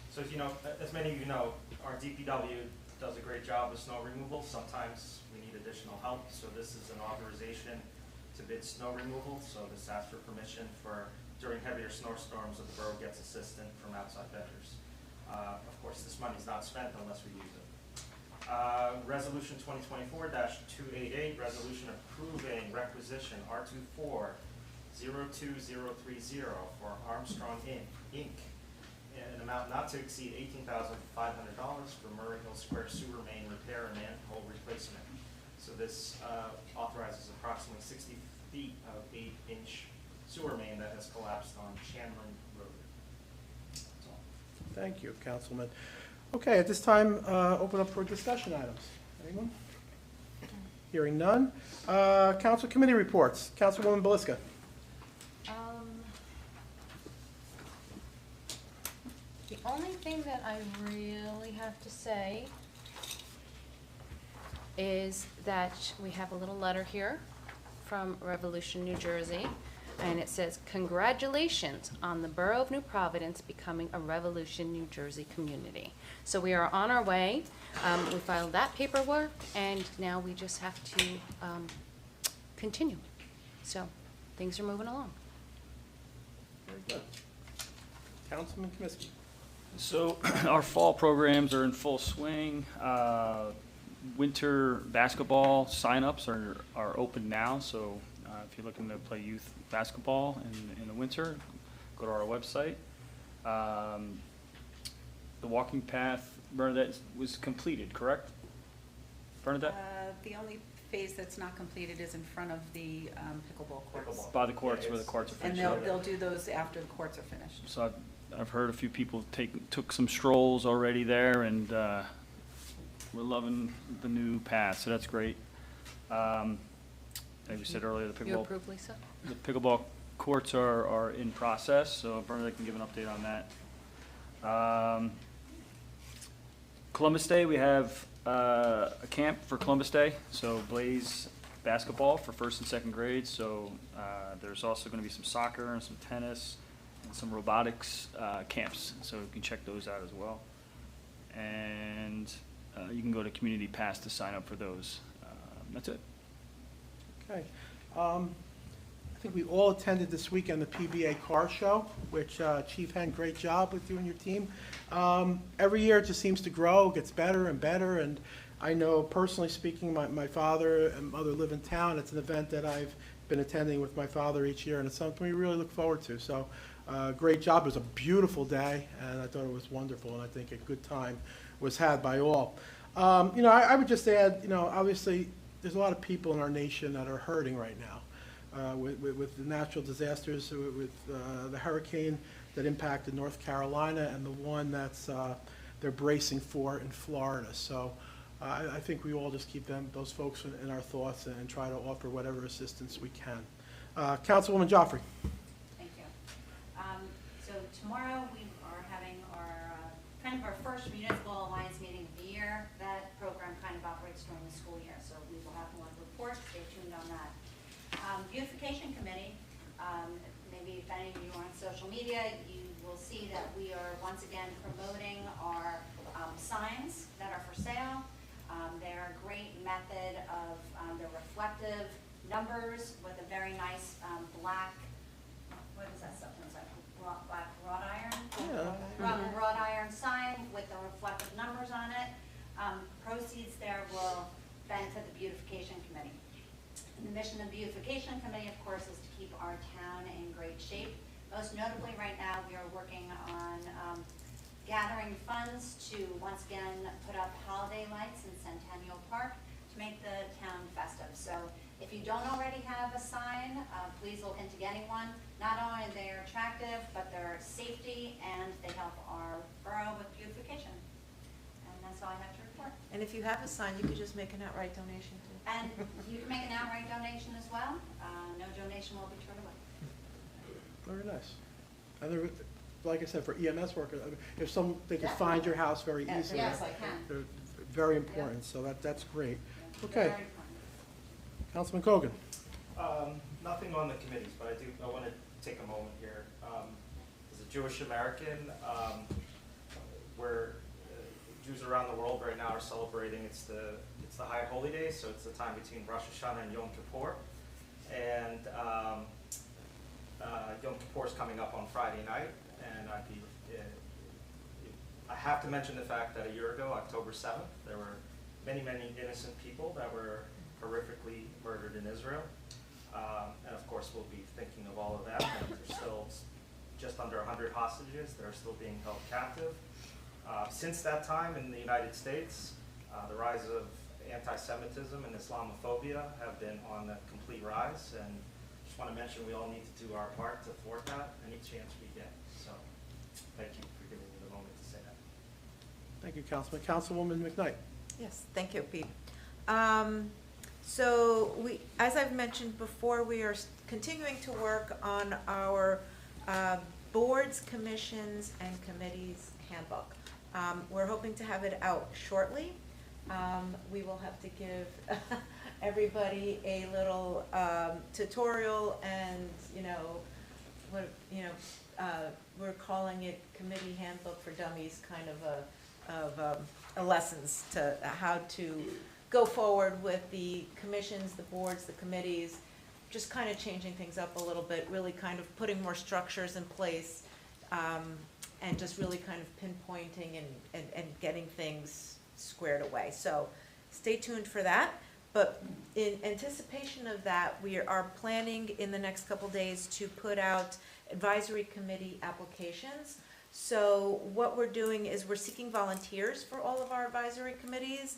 So as you know, as many of you know, our DPW does a great job with snow removal. Sometimes we need additional help, so this is an authorization to bid snow removal. So this asks for permission for, during heavier snowstorms, that the borough gets assistance from outside vendors. Of course, this money is not spent unless we use it. Resolution 2024-288, resolution approving requisition R2402030 for Armstrong Inc. An amount not to exceed $18,500 for Murray Hill Square sewer main repair and manhole replacement. So this authorizes approximately 60 feet of 8-inch sewer main that has collapsed on Chandler Road. That's all. Thank you, Councilman. Okay, at this time, open up for discussion items. Anyone? Hearing none. Council committee reports. Councilwoman Belisca. The only thing that I really have to say is that we have a little letter here from Revolution, New Jersey, and it says, "Congratulations on the Borough of New Providence becoming a Revolution, New Jersey community." So we are on our way. We filed that paperwork, and now we just have to continue. So things are moving along. Very good. Councilman Comiskey. So our fall programs are in full swing. Winter basketball signups are open now, so if you're looking to play youth basketball in the winter, go to our website. The walking path, Bernadette, was completed, correct? Bernadette? The only phase that's not completed is in front of the pickleball courts. By the courts, where the courts are And finished. they'll do those after the courts are finished. So I've heard a few people took some strolls already there, and we're loving the new path, so that's great. Like we said earlier, the You pickleball, approve, Lisa? the pickleball courts are in process, so Bernadette can give an update on that. Columbus Day, we have a camp for Columbus Day, so Blaze basketball for first and second grade, so there's also going to be some soccer and some tennis and some robotics camps, so you can check those out as well. And you can go to Community Pass to sign up for those. That's it. Okay. I think we all attended this weekend the PBA Car Show, which Chief Hen, great job with you and your team. Every year it just seems to grow, gets better and better, and I know personally speaking, my father and mother live in town. It's an event that I've been attending with my father each year, and it's something we really look forward to. So great job. It was a beautiful day, and I thought it was wonderful, and I think a good time was had by all. You know, I would just add, you know, obviously there's a lot of people in our nation that are hurting right now. With the natural disasters, with the hurricane that impacted North Carolina and the one that's they're bracing for in Florida. So I think we all just keep those folks in our thoughts and try to offer whatever assistance we can. Councilwoman Joffrey. Thank you. So tomorrow we are having our, kind of our first Municipal Alliance meeting of the year. That program kind of operates during the school year, so we will have more reports. Stay tuned on that. Beautification Committee, maybe if any of you are on social media, you will see that we are once again promoting our signs that are for sale. They're a great method of, they're reflective numbers with a very nice black, what is that substance, like black wrought iron? Yeah. Wrought iron sign with the reflective numbers on it. Proceeds there will benefit the Beautification Committee. And the mission of the Beautification Committee, of course, is to keep our town in great shape. Most notably, right now, we are working on gathering funds to once again put up holiday lights in Centennial Park to make the town festive. So if you don't already have a sign, please look into getting one. Not only are they attractive, but they're safety and they help our borough with beautification. And that's all I have to report. And if you have a sign, you could just make an outright donation too. And you can make an outright donation as well. No donation will be turned away. Very nice. And they're, like I said, for EMS workers, I mean, if they can find your house very easily. Yes, I can. They're very important, so that's great. Yeah, Okay, very important. Councilman Cogan. Nothing on the committees, but I want to take a moment here. As a Jewish American, where Jews around the world right now are celebrating, it's the High Holy Days, so it's the time between Rosh Hashanah and Yom Kippur. And Yom Kippur is coming up on Friday night, and I have to mention the fact that a year ago, October 7th, there were many, many innocent people that were horrifically murdered in Israel. And of course, we'll be thinking of all of them. And there's still just under 100 hostages that are still being held captive. Since that time in the United States, the rise of anti-Semitism and Islamophobia have been on a complete rise. And just want to mention we all need to do our part to thwart that any chance we get. So thank you for giving me the moment to say that. Thank you, Councilman. Councilwoman McKnight. Yes, thank you, Pete. So as I've mentioned before, we are continuing to work on our boards, commissions, and committees handbook. We're hoping to have it out shortly. We will have to give everybody a little tutorial, and we're calling it Committee Handbook for Dummies, kind of a lessons to how to go forward with the commissions, the boards, the committees, just kind of changing things up a little bit, really kind of putting more structures in place, and just really kind of pinpointing and getting things squared away. So stay tuned for that. But in anticipation of that, we are planning in the next couple days to put out advisory committee applications. So what we're doing is we're seeking volunteers for all of our advisory committees.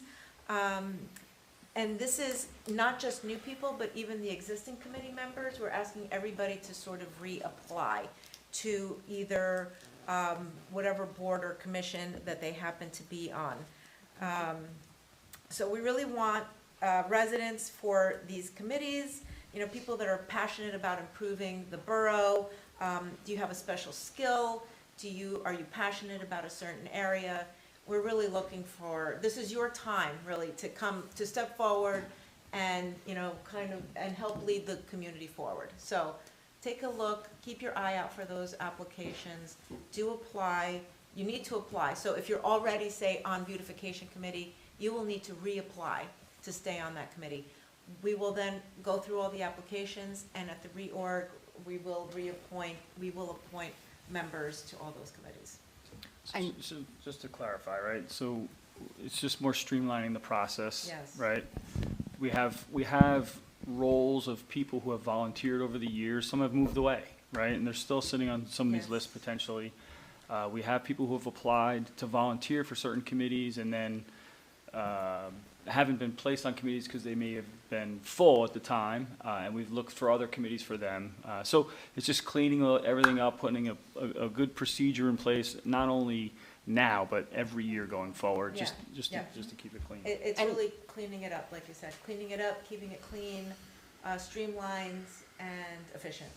And this is not just new people, but even the existing committee members. We're asking everybody to sort of reapply to either whatever board or commission that they happen to be on. So we really want residents for these committees, people that are passionate about improving the borough. Do you have a special skill? Are you passionate about a certain area? We're really looking for, this is your time really to step forward and, and help lead the community forward. So take a look, keep your eye out for those applications, do apply. You need to apply. So if you're already, say, on beautification committee, you will need to reapply to stay on that committee. We will then go through all the applications, and at the reorg, we will appoint members to all those committees. So just to clarify, right, so it's just more streamlining the process, Yes. right? We have roles of people who have volunteered over the years. Some have moved away, right? And they're still sitting on some of these Yes. lists potentially. We have people who have applied to volunteer for certain committees and then haven't been placed on committees because they may have been full at the time, and we've looked for other committees for them. So it's just cleaning everything up, putting a good procedure in place, not only now, but every year going forward, Yeah, just yeah. to keep it clean. It's And- really cleaning it up, like you said, cleaning it up, keeping it clean, streamlined, and efficient.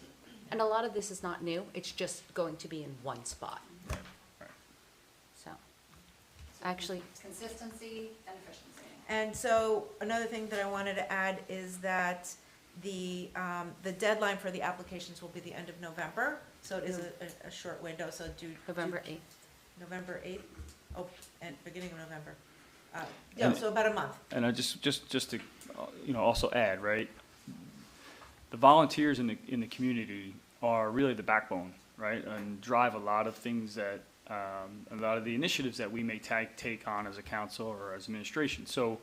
And a lot of this is not new, it's just going to be in one spot, Right. so. Actually, Consistency and efficiency. And so another thing that I wanted to add is that the deadline for the applications will be the end of November. So it is a short window, so November 8th. November 8th, and beginning of November. Yeah, so about a month. And I just to, also add, right? The volunteers in the community are really the backbone, right? And drive a lot of things that, a lot of the initiatives that we may take on as a council or as administration. So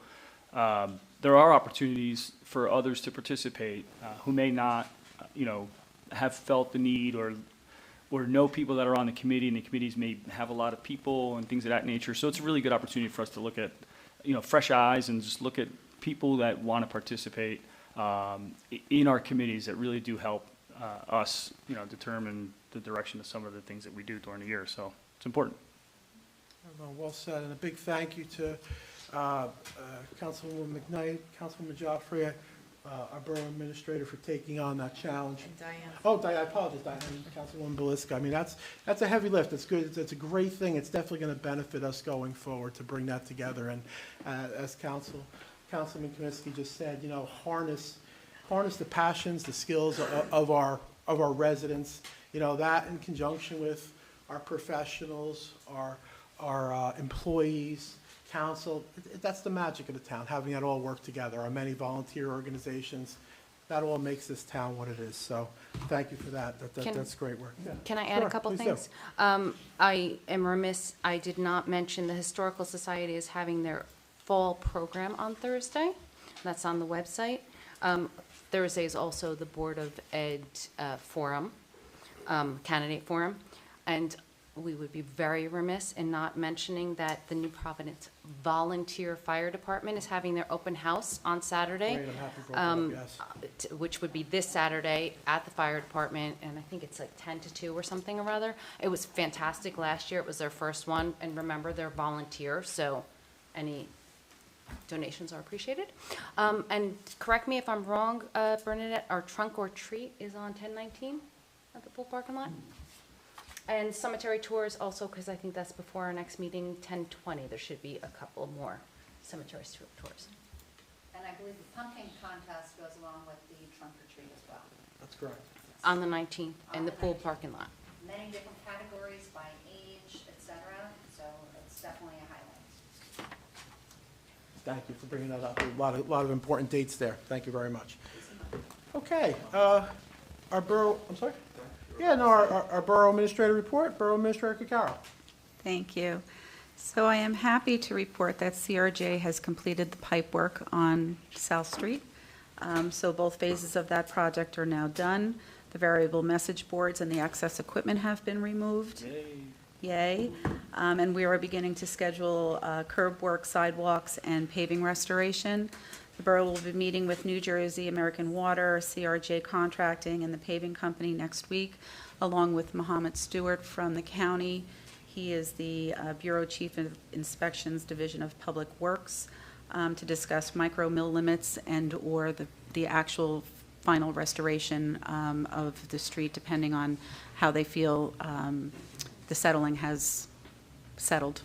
there are opportunities for others to participate who may not, have felt the need or know people that are on the committee, and the committees may have a lot of people and things of that nature. So it's a really good opportunity for us to look at, fresh eyes and just look at people that want to participate in our committees that really do help us, determine the direction of some of the things that we do during the year. So it's important. Well said, and a big thank you to Councilwoman McKnight, Councilwoman Joffrey, our Borough Administrator, for taking on that challenge. And Diane. Oh, I apologize, Diane, Councilwoman Belisca. I mean, that's a heavy lift. It's good. It's a great thing. It's definitely going to benefit us going forward to bring that together. And as Councilman Kaminsky just said, harness the passions, the skills of our residents. That in conjunction with our professionals, our employees, council. That's the magic of the town, having that all work together. Our many volunteer organizations. That all makes this town what it is. So thank you for that. That's great work. Yeah. Can I add Sure, a couple please do. things? I am remiss, I did not mention the Historical Society is having their fall program on Thursday. That's on the website. Thursday is also the Board of Ed forum, candidate forum. And we would be very remiss in not mentioning that the New Providence Volunteer Fire Department is having their open house on Saturday. Great, I'm happy you brought that up, yes. Which would be this Saturday at the fire department, and I think it's like 10 to 2 or something or other. It was fantastic last year. It was their first one, and remember, they're volunteers, so any donations are appreciated. And correct me if I'm wrong, Bernadette, our trunk or treat is on 10/19 at the pool parking lot? And cemetery tours also, because I think that's before our next meeting, 10/20. There should be a couple more cemetery tours. And I believe the pumpkin contest goes along with the trunk or treat as well. That's correct. On the 19th in the pool parking lot. Many different categories by age, et cetera, so it's definitely a highlight. Thank you for bringing that up. A lot of important dates there. Thank you very much. Okay, our borough, I'm sorry? Yeah, no, our Borough Administrator report, Borough Administrator Cacaro. Thank you. So I am happy to report that CRJ has completed the pipe work on South Street. So both phases of that project are now done. The variable message boards and the access equipment have been removed. Yay. And we are beginning to schedule curb work, sidewalks, and paving restoration. The borough will be meeting with New Jersey American Water, CRJ Contracting, and the paving company next week, along with Mohammed Stewart from the county. He is the Bureau Chief of Inspections Division of Public Works, to discuss micro mill limits and/or the actual final restoration of the street, depending on how they feel the settling has settled.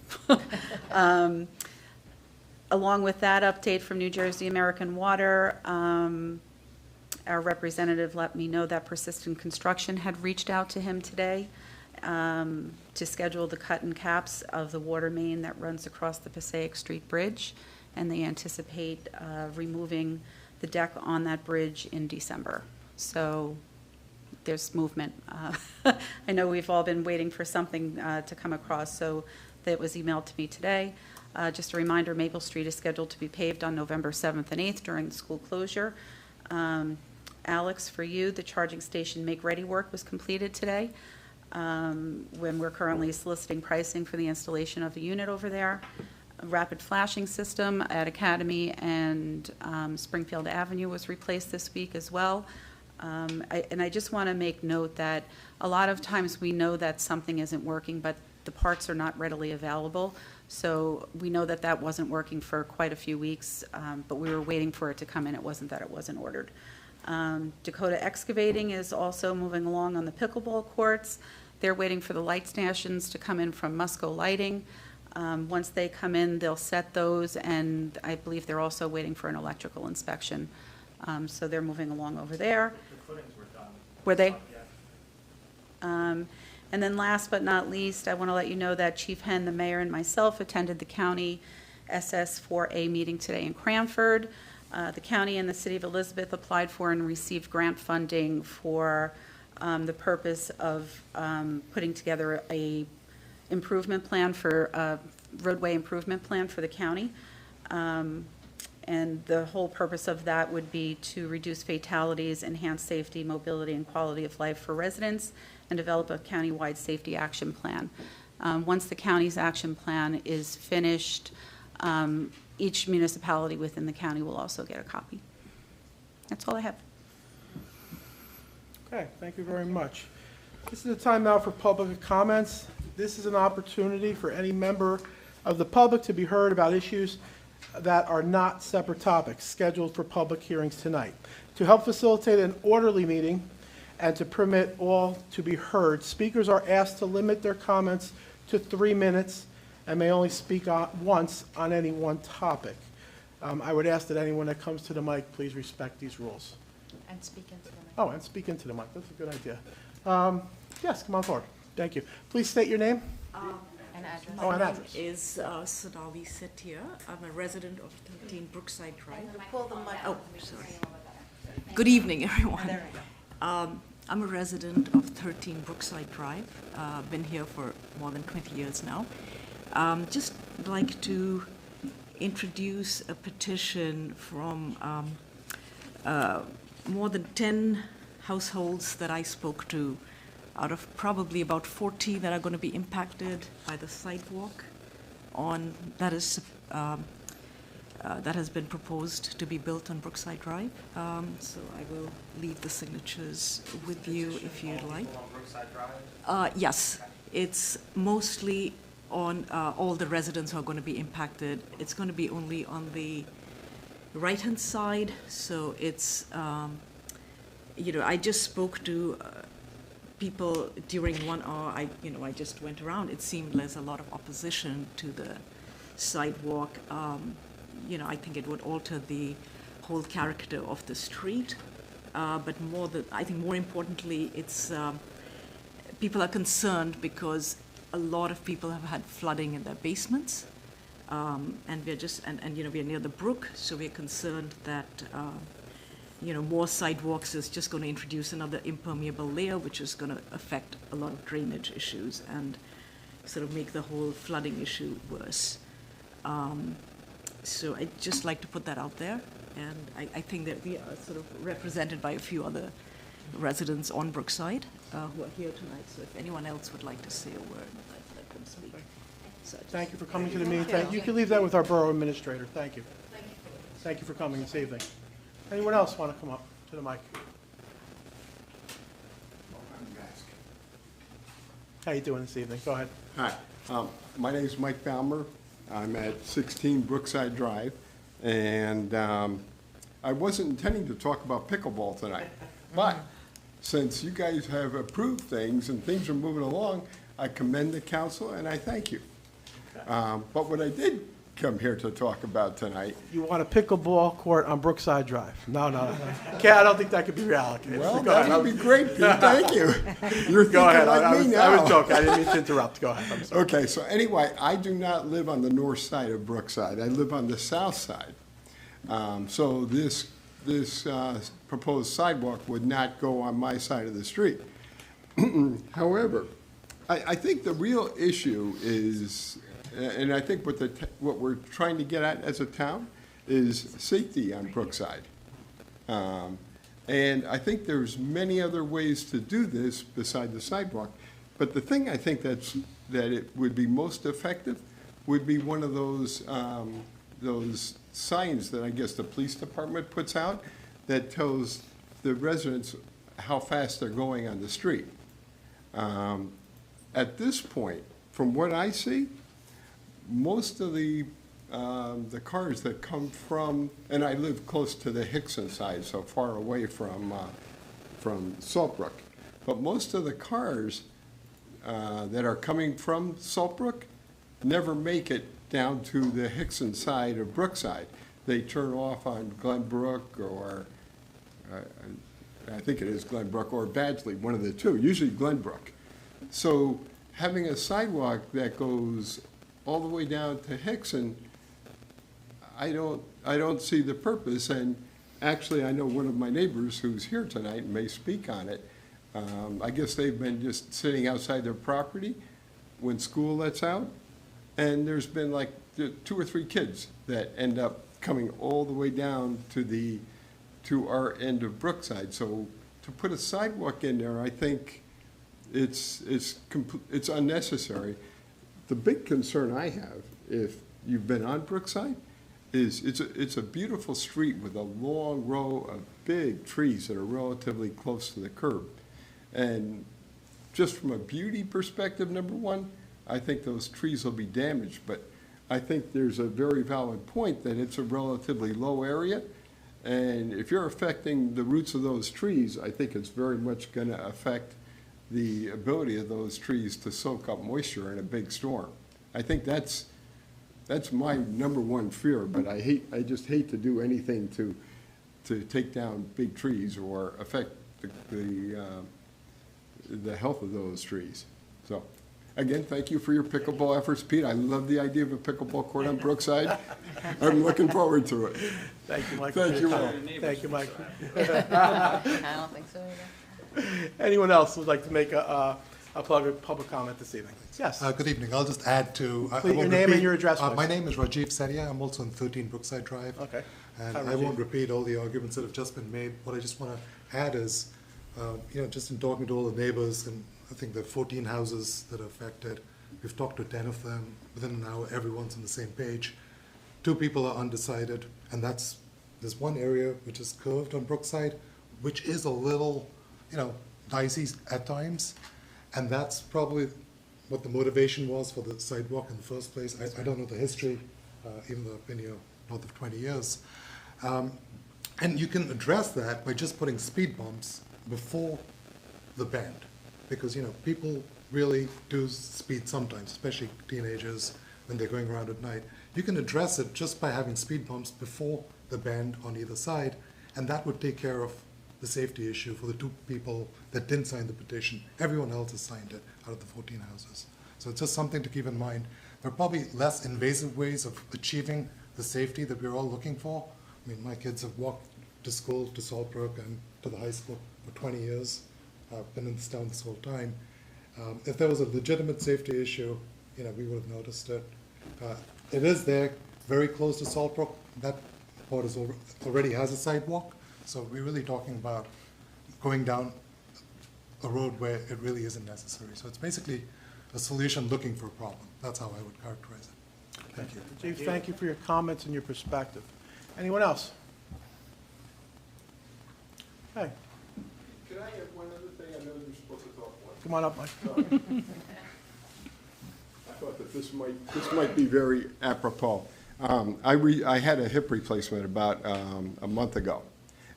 Along with that update from New Jersey American Water, our representative let me know that Persistent Construction had reached out to him today to schedule the cut and caps of the water main that runs across the Passaic Street Bridge, and they anticipate removing the deck on that bridge in December. So there's movement. I know we've all been waiting for something to come across, so that was emailed to me today. Just a reminder, Maple Street is scheduled to be paved on November 7th and 8th during the school closure. Alex, for you, the charging station make-ready work was completed today, when we're currently soliciting pricing for the installation of a unit over there. A rapid flashing system at Academy and Springfield Avenue was replaced this week as well. I just want to make note that a lot of times we know that something isn't working, but the parts are not readily available. So we know that that wasn't working for quite a few weeks, but we were waiting for it to come in. It wasn't that it wasn't ordered. Dakota Excavating is also moving along on the pickleball courts. They're waiting for the light stations to come in from Musco Lighting. Once they come in, they'll set those, and I believe they're also waiting for an electrical inspection. So they're moving along over there. The footings were done. Were they? Yeah. And then last but not least, I want to let you know that Chief Henn, the mayor, and myself attended the county SS4A meeting today in Cranford. The county and the city of Elizabeth applied for and received grant funding for the purpose of putting together a improvement plan for roadway improvement plan for the county. And the whole purpose of that would be to reduce fatalities, enhance safety, mobility, and quality of life for residents, and develop a county-wide safety action plan. Once the county's action plan is finished, each municipality within the county will also get a copy. That's all I have. Okay, thank you very much. This is the time now for public comments. This is an opportunity for any member of the public to be heard about issues that are not separate topics scheduled for public hearings tonight. To help facilitate an orderly meeting and to permit all to be heard, speakers are asked to limit their comments to 3 minutes and may only speak once on any one topic. I would ask that anyone that comes to the mic please respect these rules. And speak into the mic. Oh, and speak into the mic. That's a good idea. Yes, come on forward. Thank you. Please state your name. And address. Oh, and My name address. is Sonali Setia. I'm a resident of 13 Brookside Drive. Pull the mic. Oh, sorry. Good evening, everyone. I'm a resident of 13 Brookside Drive. Been here for more than 20 years now. Just like to introduce a petition from more than 10 households that I spoke to, out of probably about 40 that are going to be impacted by the sidewalk that has been proposed to be built on Brookside Drive. So I will leave the signatures with you if you'd like. On Brookside Drive? Yes, it's mostly on all the residents who are going to be impacted. It's going to be only on the right-hand side, so it's, I just spoke to people during 1 hour. I just went around. It seemed there's a lot of opposition to the sidewalk. I think it would alter the whole character of the street. But I think more importantly, it's people are concerned because a lot of people have had flooding in their basements. And we're just, and we're near the brook, so we're concerned that more sidewalks is just going to introduce another impermeable layer, which is going to affect a lot of drainage issues and sort of make the whole flooding issue worse. So I'd just like to put that out there, and I think that we are sort of represented by a few other residents on Brookside who are here tonight, so if anyone else would like to say a word, let them speak. So I just- Thank you for coming to the meeting. You can leave that with our borough administrator. Thank you. Thank you for coming this evening. Anyone else want to come up to the mic? How you doing this evening? Go ahead. Hi, my name is Mike Balmer. I'm at 16 Brookside Drive, and I wasn't intending to talk about pickleball tonight, but since you guys have approved things and things are moving along, I commend the council and I thank you. But what I did come here to talk about tonight. You want a pickleball court on Brookside Drive? No. Okay, I don't think that could be reallocated. Well, Go that ahead. would be great, Pete, thank you. You're Go thinking ahead. like me now. I was joking. I didn't mean to interrupt. Go ahead. I'm sorry. Okay, so anyway, I do not live on the north side of Brookside. I live on the south side. So this proposed sidewalk would not go on my side of the street. However, I think the real issue is, and I think what we're trying to get at as a town is safety on Brookside. And I think there's many other ways to do this beside the sidewalk. But the thing I think that it would be most effective would be one of those signs that I guess the police department puts out that tells the residents how fast they're going on the street. At this point, from what I see, most of the cars that come from, and I live close to the Hickson side, so far away from Saltbrook, but most of the cars that are coming from Saltbrook never make it down to the Hickson side of Brookside. They turn off on Glenbrook or, I think it is Glenbrook or Badgley, one of the two, usually Glenbrook. So having a sidewalk that goes all the way down to Hickson, I don't see the purpose. And actually, I know one of my neighbors who's here tonight and may speak on it. I guess they've been just sitting outside their property when school lets out. And there's been like 2 or 3 kids that end up coming all the way down to our end of Brookside. So to put a sidewalk in there, I think it's unnecessary. The big concern I have, if you've been on Brookside, is it's a beautiful street with a long row of big trees that are relatively close to the curb. And just from a beauty perspective, number one, I think those trees will be damaged, but I think there's a very valid point that it's a relatively low area. And if you're affecting the roots of those trees, I think it's very much going to affect the ability of those trees to soak up moisture in a big storm. I think that's my number one fear, but I just hate to do anything to take down big trees or affect the health of those trees. So, again, thank you for your pickleball efforts, Pete. I love the idea of a pickleball court on Brookside. I'm looking forward to it. Thank you, Mike. Thank you all. Thank you, Mike. I don't think so either. Anyone else would like to make a public comment this evening? Yes. Good evening. I'll just add to. Please, your name and your address, please. My name is Rajiv Setia. I'm also on 13 Brookside Drive. Okay. And Hi, I won't Rajiv. repeat all the arguments that have just been made. What I just want to add is, just in talking to all the neighbors, and I think there are 14 houses that are affected. We've talked to 10 of them. Within an hour, everyone's on the same page. 2 people are undecided, and there's one area which is curved on Brookside, which is a little, dicey at times, and that's probably what the motivation was for the sidewalk in the first place. I don't know the history, even though I've been here north of 20 years. And you can address that by just putting speed bumps before the bend, because, people really do speed sometimes, especially teenagers when they're going around at night. You can address it just by having speed bumps before the bend on either side, and that would take care of the safety issue for the 2 people that didn't sign the petition. Everyone else has signed it out of the 14 houses. So it's just something to keep in mind. There are probably less invasive ways of achieving the safety that we're all looking for. I mean, my kids have walked to school, to Saltbrook, and to the high school for 20 years. I've been in this town this whole time. If there was a legitimate safety issue, we would have noticed it. It is there, very close to Saltbrook. That part already has a sidewalk, so we're really talking about going down a road where it really isn't necessary. So it's basically a solution looking for a problem. That's how I would characterize it. Thank you. Chief, thank you for your comments and your perspective. Anyone else? Hey, Can I add one other thing? I know you're supposed to talk one. come on up, Mike. I thought that this might be very apropos. I had a hip replacement about a month ago.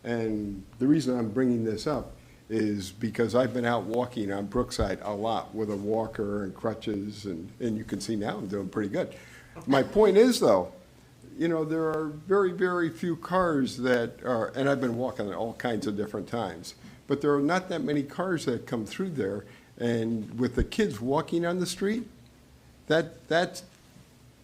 And the reason I'm bringing this up is because I've been out walking on Brookside a lot with a walker and crutches, and you can see now I'm doing pretty good. My point is, though, there are very, very few cars that are, and I've been walking at all kinds of different times, but there are not that many cars that come through there. And with the kids walking on the street, that's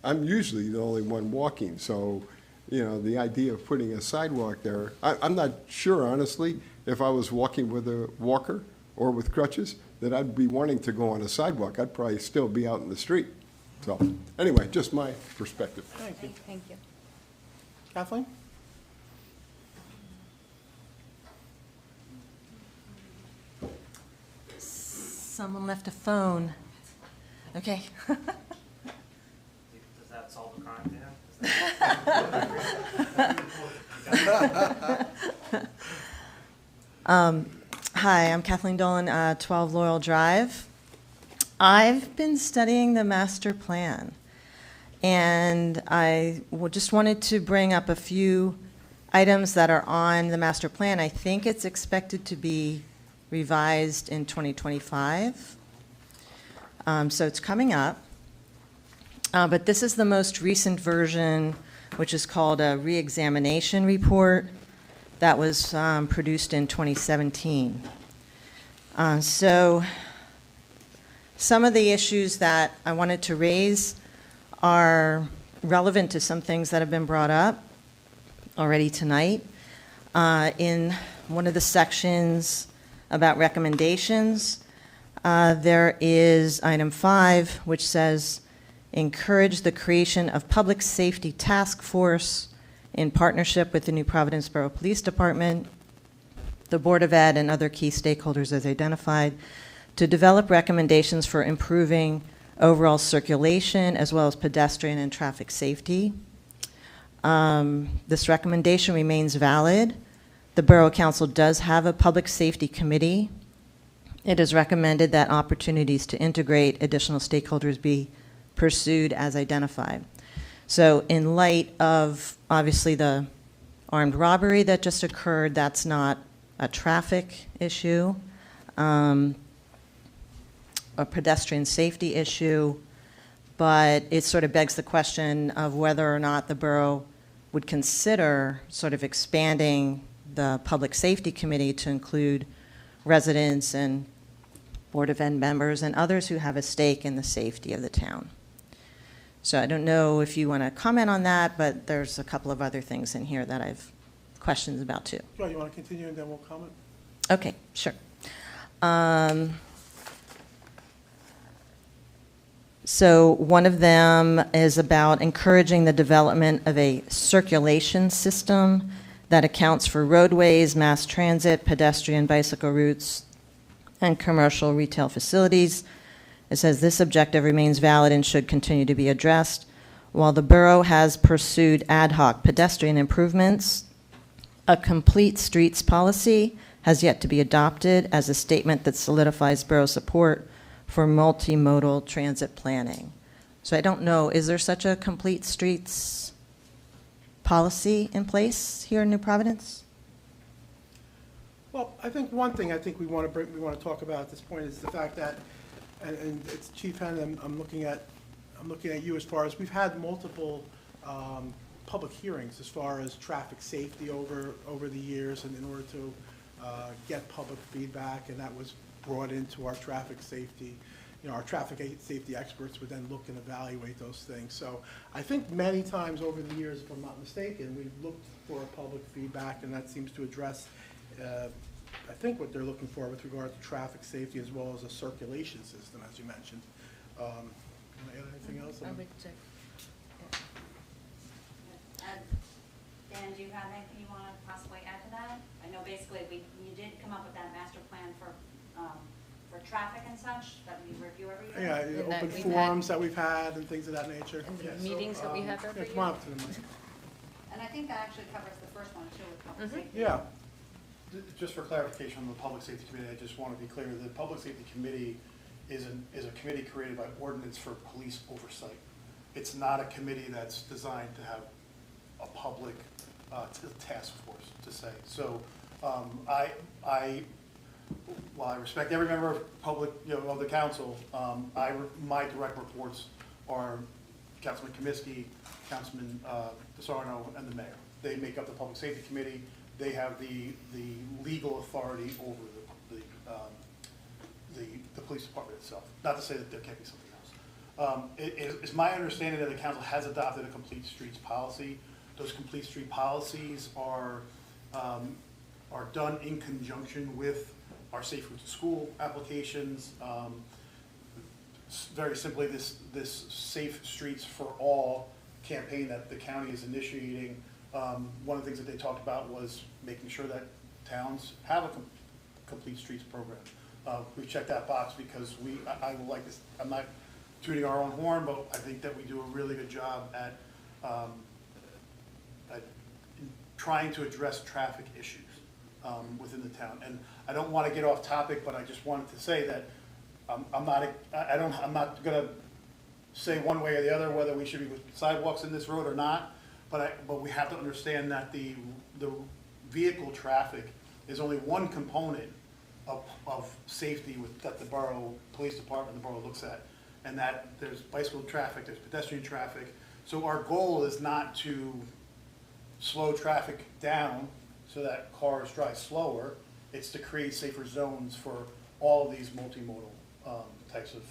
I'm usually the only one walking. So, the idea of putting a sidewalk there, I'm not sure, honestly, if I was walking with a walker or with crutches, that I'd be wanting to go on a sidewalk. I'd probably still be out in the street. So, anyway, just my perspective. Thank you. Thank you. Kathleen? Someone left a phone. Okay. Does that solve the crime, Dan? Hi, I'm Kathleen Dolan, 12 Laurel Drive. I've been studying the master plan, and I just wanted to bring up a few items that are on the master plan. I think it's expected to be revised in 2025, so it's coming up. But this is the most recent version, which is called a re-examination report that was produced in 2017. So some of the issues that I wanted to raise are relevant to some things that have been brought up already tonight. In one of the sections about recommendations, there is item 5, which says, encourage the creation of public safety task force in partnership with the New Providence Borough Police Department, the Board of Ed, and other key stakeholders as identified, to develop recommendations for improving overall circulation as well as pedestrian and traffic safety. This recommendation remains valid. The Borough Council does have a public safety committee. It is recommended that opportunities to integrate additional stakeholders be pursued as identified. So in light of, obviously, the armed robbery that just occurred, that's not a traffic issue, a pedestrian safety issue, but it sort of begs the question of whether or not the borough would consider sort of expanding the Public Safety Committee to include residents and Board of Ed members and others who have a stake in the safety of the town. So I don't know if you want to comment on that, but there's a couple of other things in here that I've questions about too. Joe, you want to continue and then we'll comment? Okay, sure. So one of them is about encouraging the development of a circulation system that accounts for roadways, mass transit, pedestrian bicycle routes, and commercial retail facilities. It says this objective remains valid and should continue to be addressed. While the borough has pursued ad hoc pedestrian improvements, a complete streets policy has yet to be adopted as a statement that solidifies borough support for multimodal transit planning. So I don't know, is there such a complete streets policy in place here in New Providence? Well, I think one thing I think we want to talk about at this point is the fact that, and it's Chief Henn, I'm looking at you as far as we've had multiple public hearings as far as traffic safety over the years, and in order to get public feedback, and that was brought into our traffic safety. our traffic safety experts would then look and evaluate those things. So I think many times over the years, if I'm not mistaken, we've looked for public feedback, and that seems to address, I think, what they're looking for with regard to traffic safety as well as a circulation system, as you mentioned. Can I add anything else? Dan, do you have anything you want to possibly add to that? I know basically you did come up with that master plan for traffic and such that we review every year. Yeah, And that open we've forums that we've had and things of that nature. And the Yeah, so, meetings that we have every yeah, year. come on up to the mic. And I think that actually covers the first one too, with public safety. Yeah. Just for clarification on the Public Safety Committee, I just want to be clear, the Public Safety Committee is a committee created by ordinance for police oversight. It's not a committee that's designed to have a public task force, to say. So while I respect every member of public, of the council, my direct reports are Councilman Comiskey, Councilman DeSarno, and the mayor. They make up the Public Safety Committee. They have the legal authority over the police department itself. Not to say that there can't be something else. It's my understanding that the council has adopted a complete streets policy. Those complete street policies are done in conjunction with our Safe Routes to School applications. Very simply, this Safe Streets for All campaign that the county is initiating, one of the things that they talked about was making sure that towns have a complete streets program. We've checked that box because I would like this, I'm not tooting our own horn, but I think that we do a really good job at trying to address traffic issues within the town. And I don't want to get off topic, but I just wanted to say that I'm not going to say one way or the other whether we should be with sidewalks in this road or not. But we have to understand that the vehicle traffic is only one component of safety that the borough police department, the borough looks at, and that there's bicycle traffic, there's pedestrian traffic. So our goal is not to slow traffic down so that cars drive slower. It's to create safer zones for all of these multimodal types of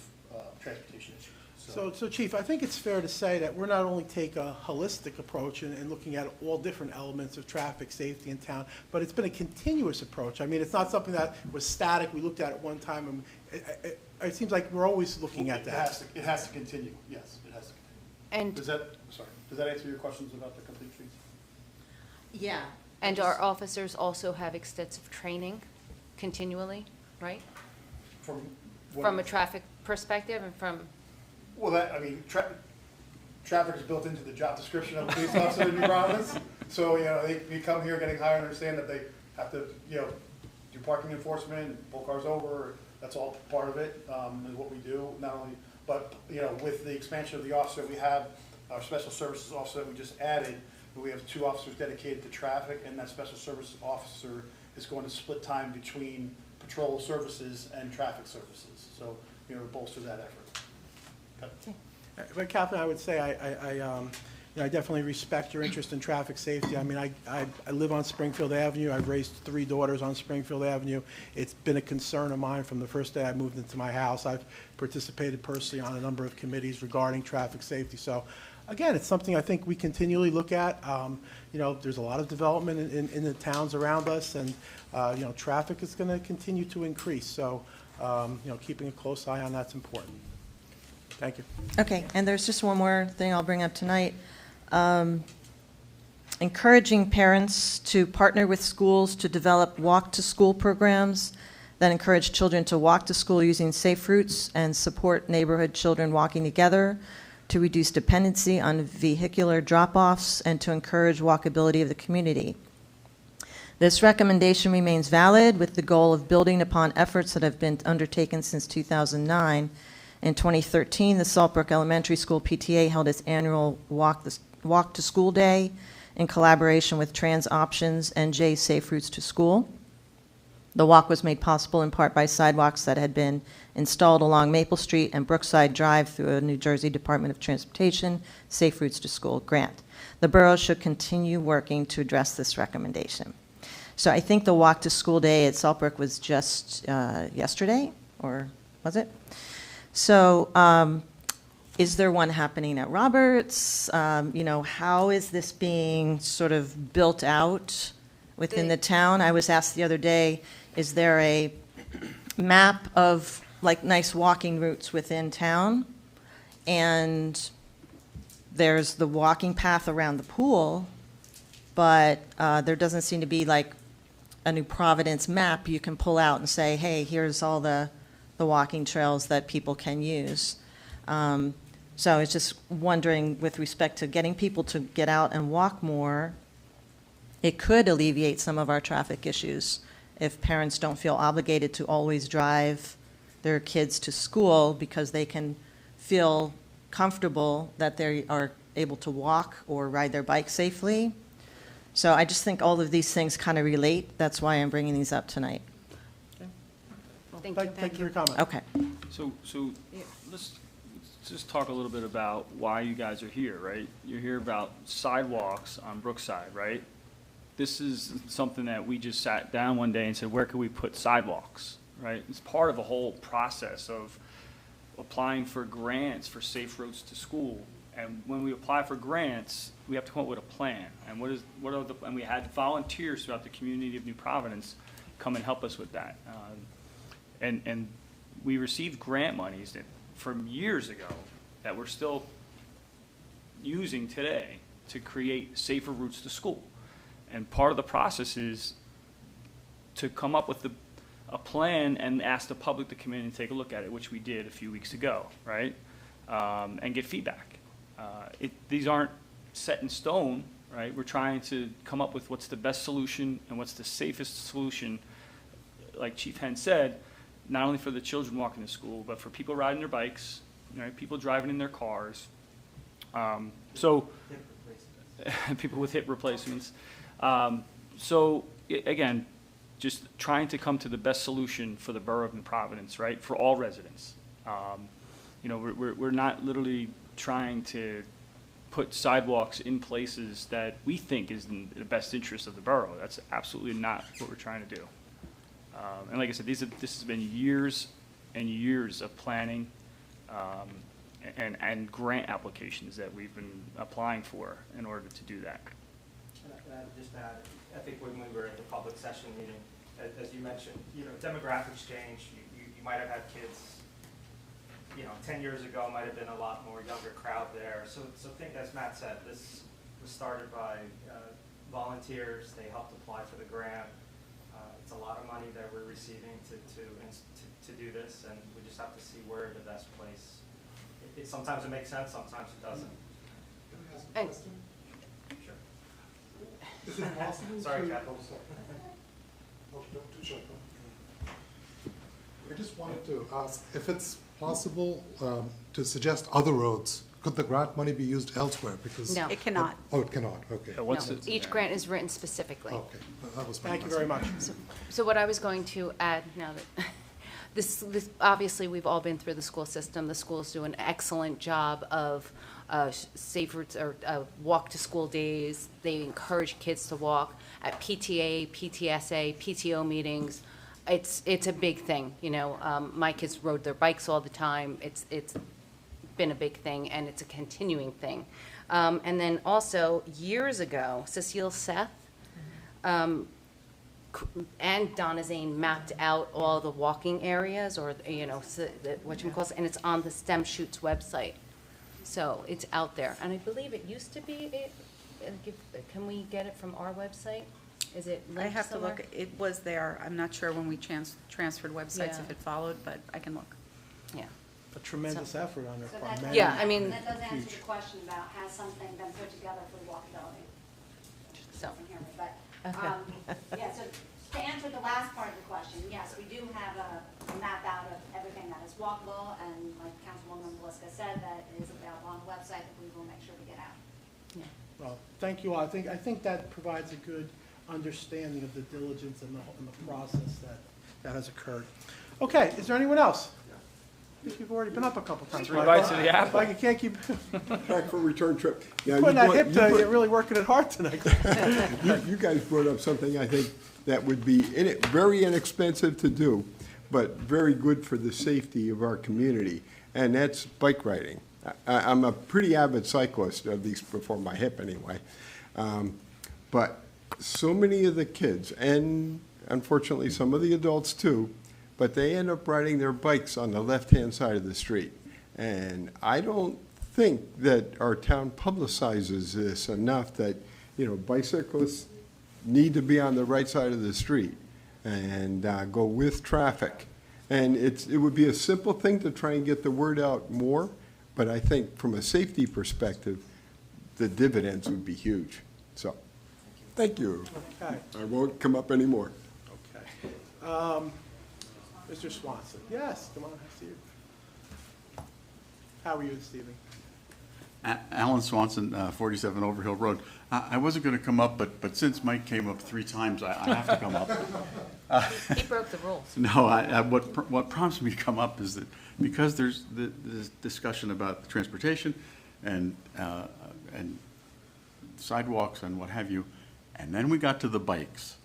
transportation issues. So Chief, I think it's fair to say that we're not only take a holistic approach in looking at all different elements of traffic safety in town, but it's been a continuous approach. I mean, it's not something that was static, we looked at it one time, and it seems like we're always looking at that. It has to continue, yes, it has to continue. And, Does that answer your questions about the complete streets? yeah, and our officers also have extensive training continually, right? From a traffic perspective and from, Well, traffic is built into the job description of a police officer in New Providence. So, they come here getting hired and understand that they have to, do parking enforcement, pull cars over. That's all part of it, is what we do. Not only, but, with the expansion of the officer, we have our special services officer that we just added. We have 2 officers dedicated to traffic, and that special services officer is going to split time between patrol services and traffic services. So, bolster that effort. But Catherine, I would say I definitely respect your interest in traffic safety. I mean, I live on Springfield Avenue. I've raised 3 daughters on Springfield Avenue. It's been a concern of mine from the first day I moved into my house. I've participated personally on a number of committees regarding traffic safety. So, again, it's something I think we continually look at. There's a lot of development in the towns around us, and traffic is going to continue to increase. So, keeping a close eye on that's important. Thank you. Okay, and there's just one more thing I'll bring up tonight. Encouraging parents to partner with schools to develop walk-to-school programs that encourage children to walk to school using safe routes and support neighborhood children walking together, to reduce dependency on vehicular drop-offs, and to encourage walkability of the community. This recommendation remains valid with the goal of building upon efforts that have been undertaken since 2009. In 2013, the Saltbrook Elementary School PTA held its annual Walk to School Day in collaboration with Trans Options and J Safe Routes to School. The walk was made possible in part by sidewalks that had been installed along Maple Street and Brookside Drive through a New Jersey Department of Transportation Safe Routes to School grant. The borough should continue working to address this recommendation. So I think the Walk to School Day at Saltbrook was just yesterday, or was it? So is there one happening at Roberts? How is this being sort of built out within the town? I was asked the other day, is there a map of like nice walking routes within town? And there's the walking path around the pool, but there doesn't seem to be like a New Providence map you can pull out and say, hey, here's all the walking trails that people can use. So I was just wondering, with respect to getting people to get out and walk more, it could alleviate some of our traffic issues if parents don't feel obligated to always drive their kids to school because they can feel comfortable that they are able to walk or ride their bike safely. So I just think all of these things kind of relate. That's why I'm bringing these up tonight. Thank you. Thank you for your comment. Okay. So let's just talk a little bit about why you guys are here, right? You're here about sidewalks on Brookside, right? This is something that we just sat down one day and said, where can we put sidewalks, right? It's part of a whole process of applying for grants for safe routes to school. And when we apply for grants, we have to come up with a plan. And and we had volunteers throughout the community of New Providence come and help us with that. And we received grant monies from years ago that we're still using today to create safer routes to school. And part of the process is to come up with a plan and ask the public to come in and take a look at it, which we did a few weeks ago, right? And get feedback. These aren't set in stone, right? We're trying to come up with what's the best solution and what's the safest solution, like Chief Hen said, not only for the children walking to school, but for people riding their bikes, right? People driving in their cars. People with hip replacements. Again, just trying to come to the best solution for the Borough of New Providence, right? For all residents. We're not literally trying to put sidewalks in places that we think is in the best interest of the borough. That's absolutely not what we're trying to do. And like I said, this has been years and years of planning and grant applications that we've been applying for in order to do that. And just to add, I think when we were at the public session meeting, as you mentioned, demographics change. You might have had kids, 10 years ago might have been a lot more younger crowd there. So think, as Matt said, this was started by volunteers. They helped apply for the grant. It's a lot of money that we're receiving to do this, and we just have to see where the best place. Sometimes it makes sense, sometimes it doesn't. Can I ask a question? Sure. Is it possible? Sorry, Kathleen. I just wanted to ask if it's possible to suggest other roads. Could the grant money be used elsewhere? Because No. It cannot. Oh, it cannot. Okay. Yeah, what's No, it- each grant is written specifically. Okay. That was my Thank you question. very much. So what I was going to add now that, this, obviously, we've all been through the school system. The schools do an excellent job of safe routes or walk-to-school days. They encourage kids to walk at PTA, PTSA, PTO meetings. It's a big thing, My kids rode their bikes all the time. It's been a big thing, and it's a continuing thing. And then also, years ago, Cecile Seth and Donna Zane mapped out all the walking areas, or, and it's on the STEM Shoots website. So it's out there. And I believe it used to be, can we get it from our website? Is it I linked have to somewhere? look, it was there. I'm not sure when we transferred websites Yeah. if it followed, but I can look. Yeah. A tremendous effort on their So part. that- Many- Yeah, I mean- That does answer Huge. the question about has something been put together for walkability. So- Doesn't hear me, but, yeah, so to answer the last part of the question, yes, we do have a map out of everything that is walkable, and like Councilwoman Belisca said, that is available on the website that we will make sure to get out. Well, thank you all. I think that provides a good understanding of the diligence and the process that has occurred. Okay, is there anyone else? I think you've already been up a couple times. Three bites of the apple. Like you can't keep Back for return trip. Now, putting that hip to, you you're really working it hard tonight. You guys brought up something I think that would be very inexpensive to do, but very good for the safety of our community, and that's bike riding. I'm a pretty avid cyclist, at least before my hip anyway. But so many of the kids, and unfortunately some of the adults too, but they end up riding their bikes on the left-hand side of the street. And I don't think that our town publicizes this enough that, bicyclists need to be on the right side of the street and go with traffic. And it would be a simple thing to try and get the word out more, but I think from a safety perspective, the dividends would be huge. So, thank you. Okay. I won't come up anymore. Okay. Mr. Swanson. Yes, come on, I see you. How are you this evening? Alan Swanson, 47 Overhill Road. I wasn't going to come up, but since Mike came up 3 times, I have to come up. He broke the rules. No, what prompts me to come up is that because there's this discussion about transportation and sidewalks and what have you, and then we got to the bikes.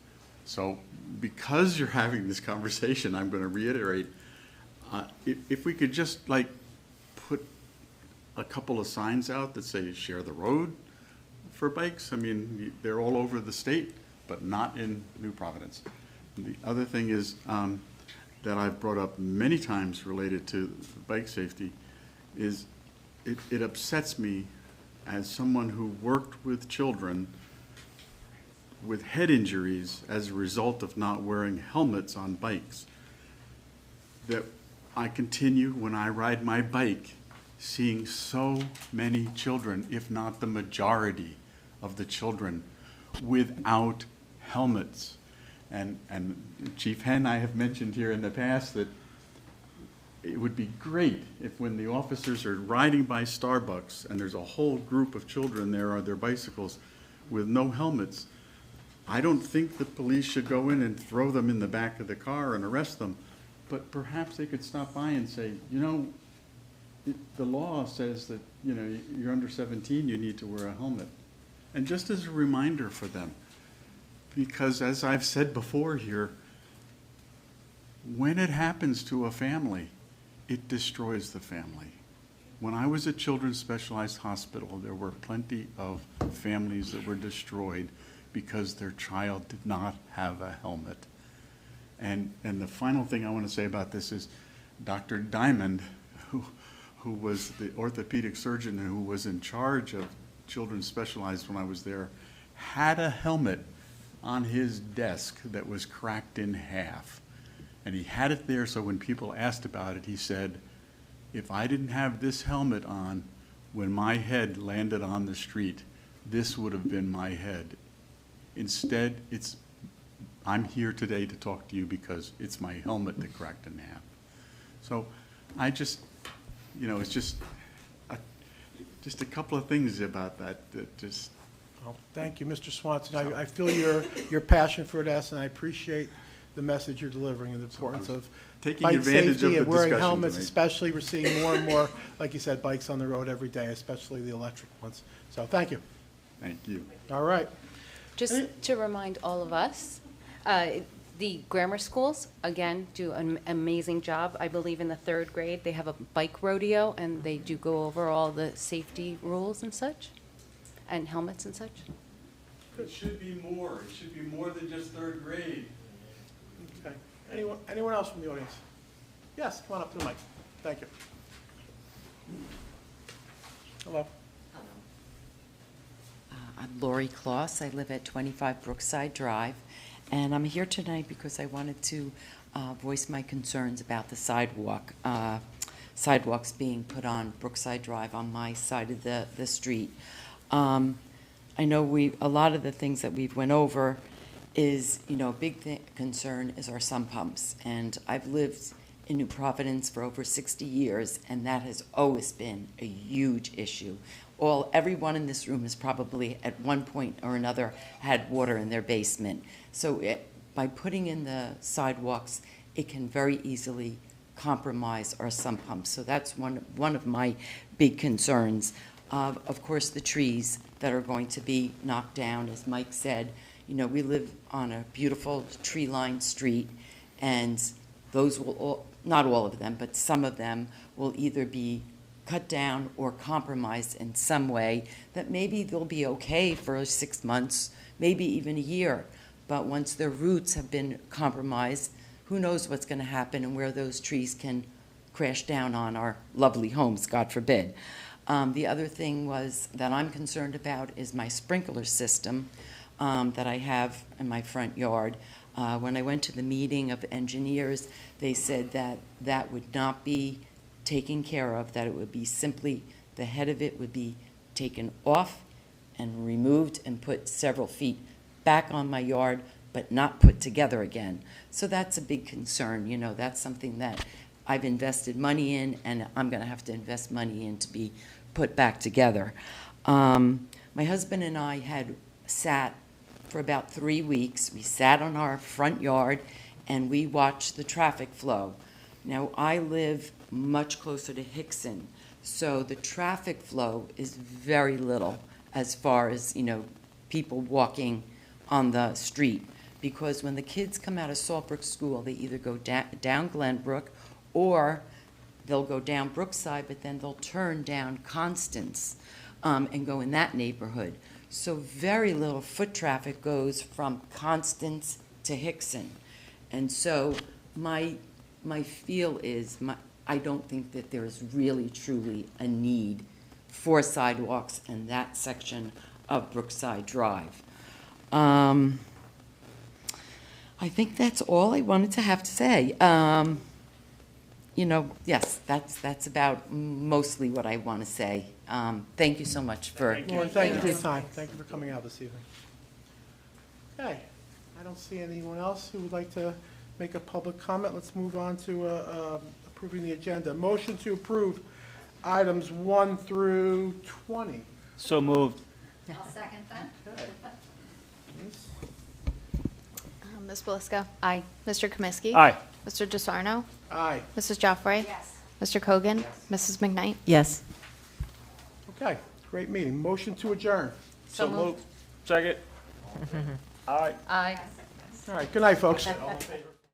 So because you're having this conversation, I'm going to reiterate, if we could just put a couple of signs out that say share the road for bikes. I mean, they're all over the state, but not in New Providence. The other thing is that I've brought up many times related to bike safety is it upsets me as someone who worked with children with head injuries as a result of not wearing helmets on bikes, that I continue when I ride my bike seeing so many children, if not the majority of the children, without helmets. And Chief Henn, I have mentioned here in the past that it would be great if when the officers are riding by Starbucks and there's a whole group of children there on their bicycles with no helmets, I don't think the police should go in and throw them in the back of the car and arrest them, but perhaps they could stop by and say, the law says that, you're under 17, you need to wear a helmet. And just as a reminder for them, because as I've said before here, when it happens to a family, it destroys the family. When I was at Children's Specialized Hospital, there were plenty of families that were destroyed because their child did not have a helmet. And the final thing I want to say about this is Dr. Diamond, who was the orthopedic surgeon who was in charge of Children's Specialized when I was there, had a helmet on his desk that was cracked in half. And he had it there so when people asked about it, he said, if I didn't have this helmet on when my head landed on the street, this would have been my head. Instead, I'm here today to talk to you because it's my helmet that cracked in half. So I just, it's just a couple of things about that just. Well, thank you, Mr. Swanson. I feel your passion for this, and I appreciate the message you're delivering and the importance of taking bike advantage safety of the and wearing discussion helmets, tonight. especially we're seeing more and more, like you said, bikes on the road every day, especially the electric ones. So thank you. Thank you. All right. Just to remind all of us, the grammar schools, again, do an amazing job. I believe in the 3rd grade, they have a bike rodeo, and they do go over all the safety rules and such, and helmets and such. It should be more. It should be more than just 3rd grade. Okay. Anyone else from the audience? Yes, come on up to the mic. Thank you. Hello. I'm Lori Kloss. I live at 25 Brookside Drive, and I'm here tonight because I wanted to voice my concerns about the sidewalks being put on Brookside Drive on my side of the street. I know a lot of the things that we've went over is, a big concern is our sump pumps, and I've lived in New Providence for over 60 years, and that has always been a huge issue. Everyone in this room has probably at one point or another had water in their basement. So by putting in the sidewalks, it can very easily compromise our sump pumps. So that's one of my big concerns. Of course, the trees that are going to be knocked down, as Mike said. We live on a beautiful tree-lined street, and those will, not all of them, but some of them will either be cut down or compromised in some way, that maybe they'll be okay for 6 months, maybe even a year. But once their roots have been compromised, who knows what's going to happen and where those trees can crash down on our lovely homes, God forbid. The other thing that I'm concerned about is my sprinkler system that I have in my front yard. When I went to the meeting of engineers, they said that that would not be taken care of, that it would be simply, the head of it would be taken off and removed and put several feet back on my yard, but not put together again. So that's a big concern. You know, that's something that I've invested money in, and I'm going to have to invest money in to be put back together. My husband and I had sat for about 3 weeks. We sat on our front yard and we watched the traffic flow. Now, I live much closer to Hickson, so the traffic flow is very little as far as, you know, people walking on the street. Because when the kids come out of Saltbrook School, they either go down Glenbrook or they'll go down Brookside, but then they'll turn down Constance and go in that neighborhood. So very little foot traffic goes from Constance to Hickson. And so my feel is, I don't think that there is really truly a need for sidewalks in that section of Brookside Drive. I think that's all I wanted to have to say. You know, yes, that's about mostly what I want to say. Thank you so much for. Lauren, thank you for your time. Thank you for coming out this evening. Okay, I don't see anyone else who would like to make a public comment. Let's move on to approving the agenda. Motion to approve items 1 through 20. So moved. I'll second that. Okay. Denise? Ms. Belisca? Aye. Mr. Kaminsky? Aye. Mr. DeSarno? Aye. Mrs. Joffrey? Yes. Mr. Kogan? Mrs. McKnight? Yes. Okay, great meeting. Motion to adjourn. So moved. Second. Aye. Aye. All right, good night, folks.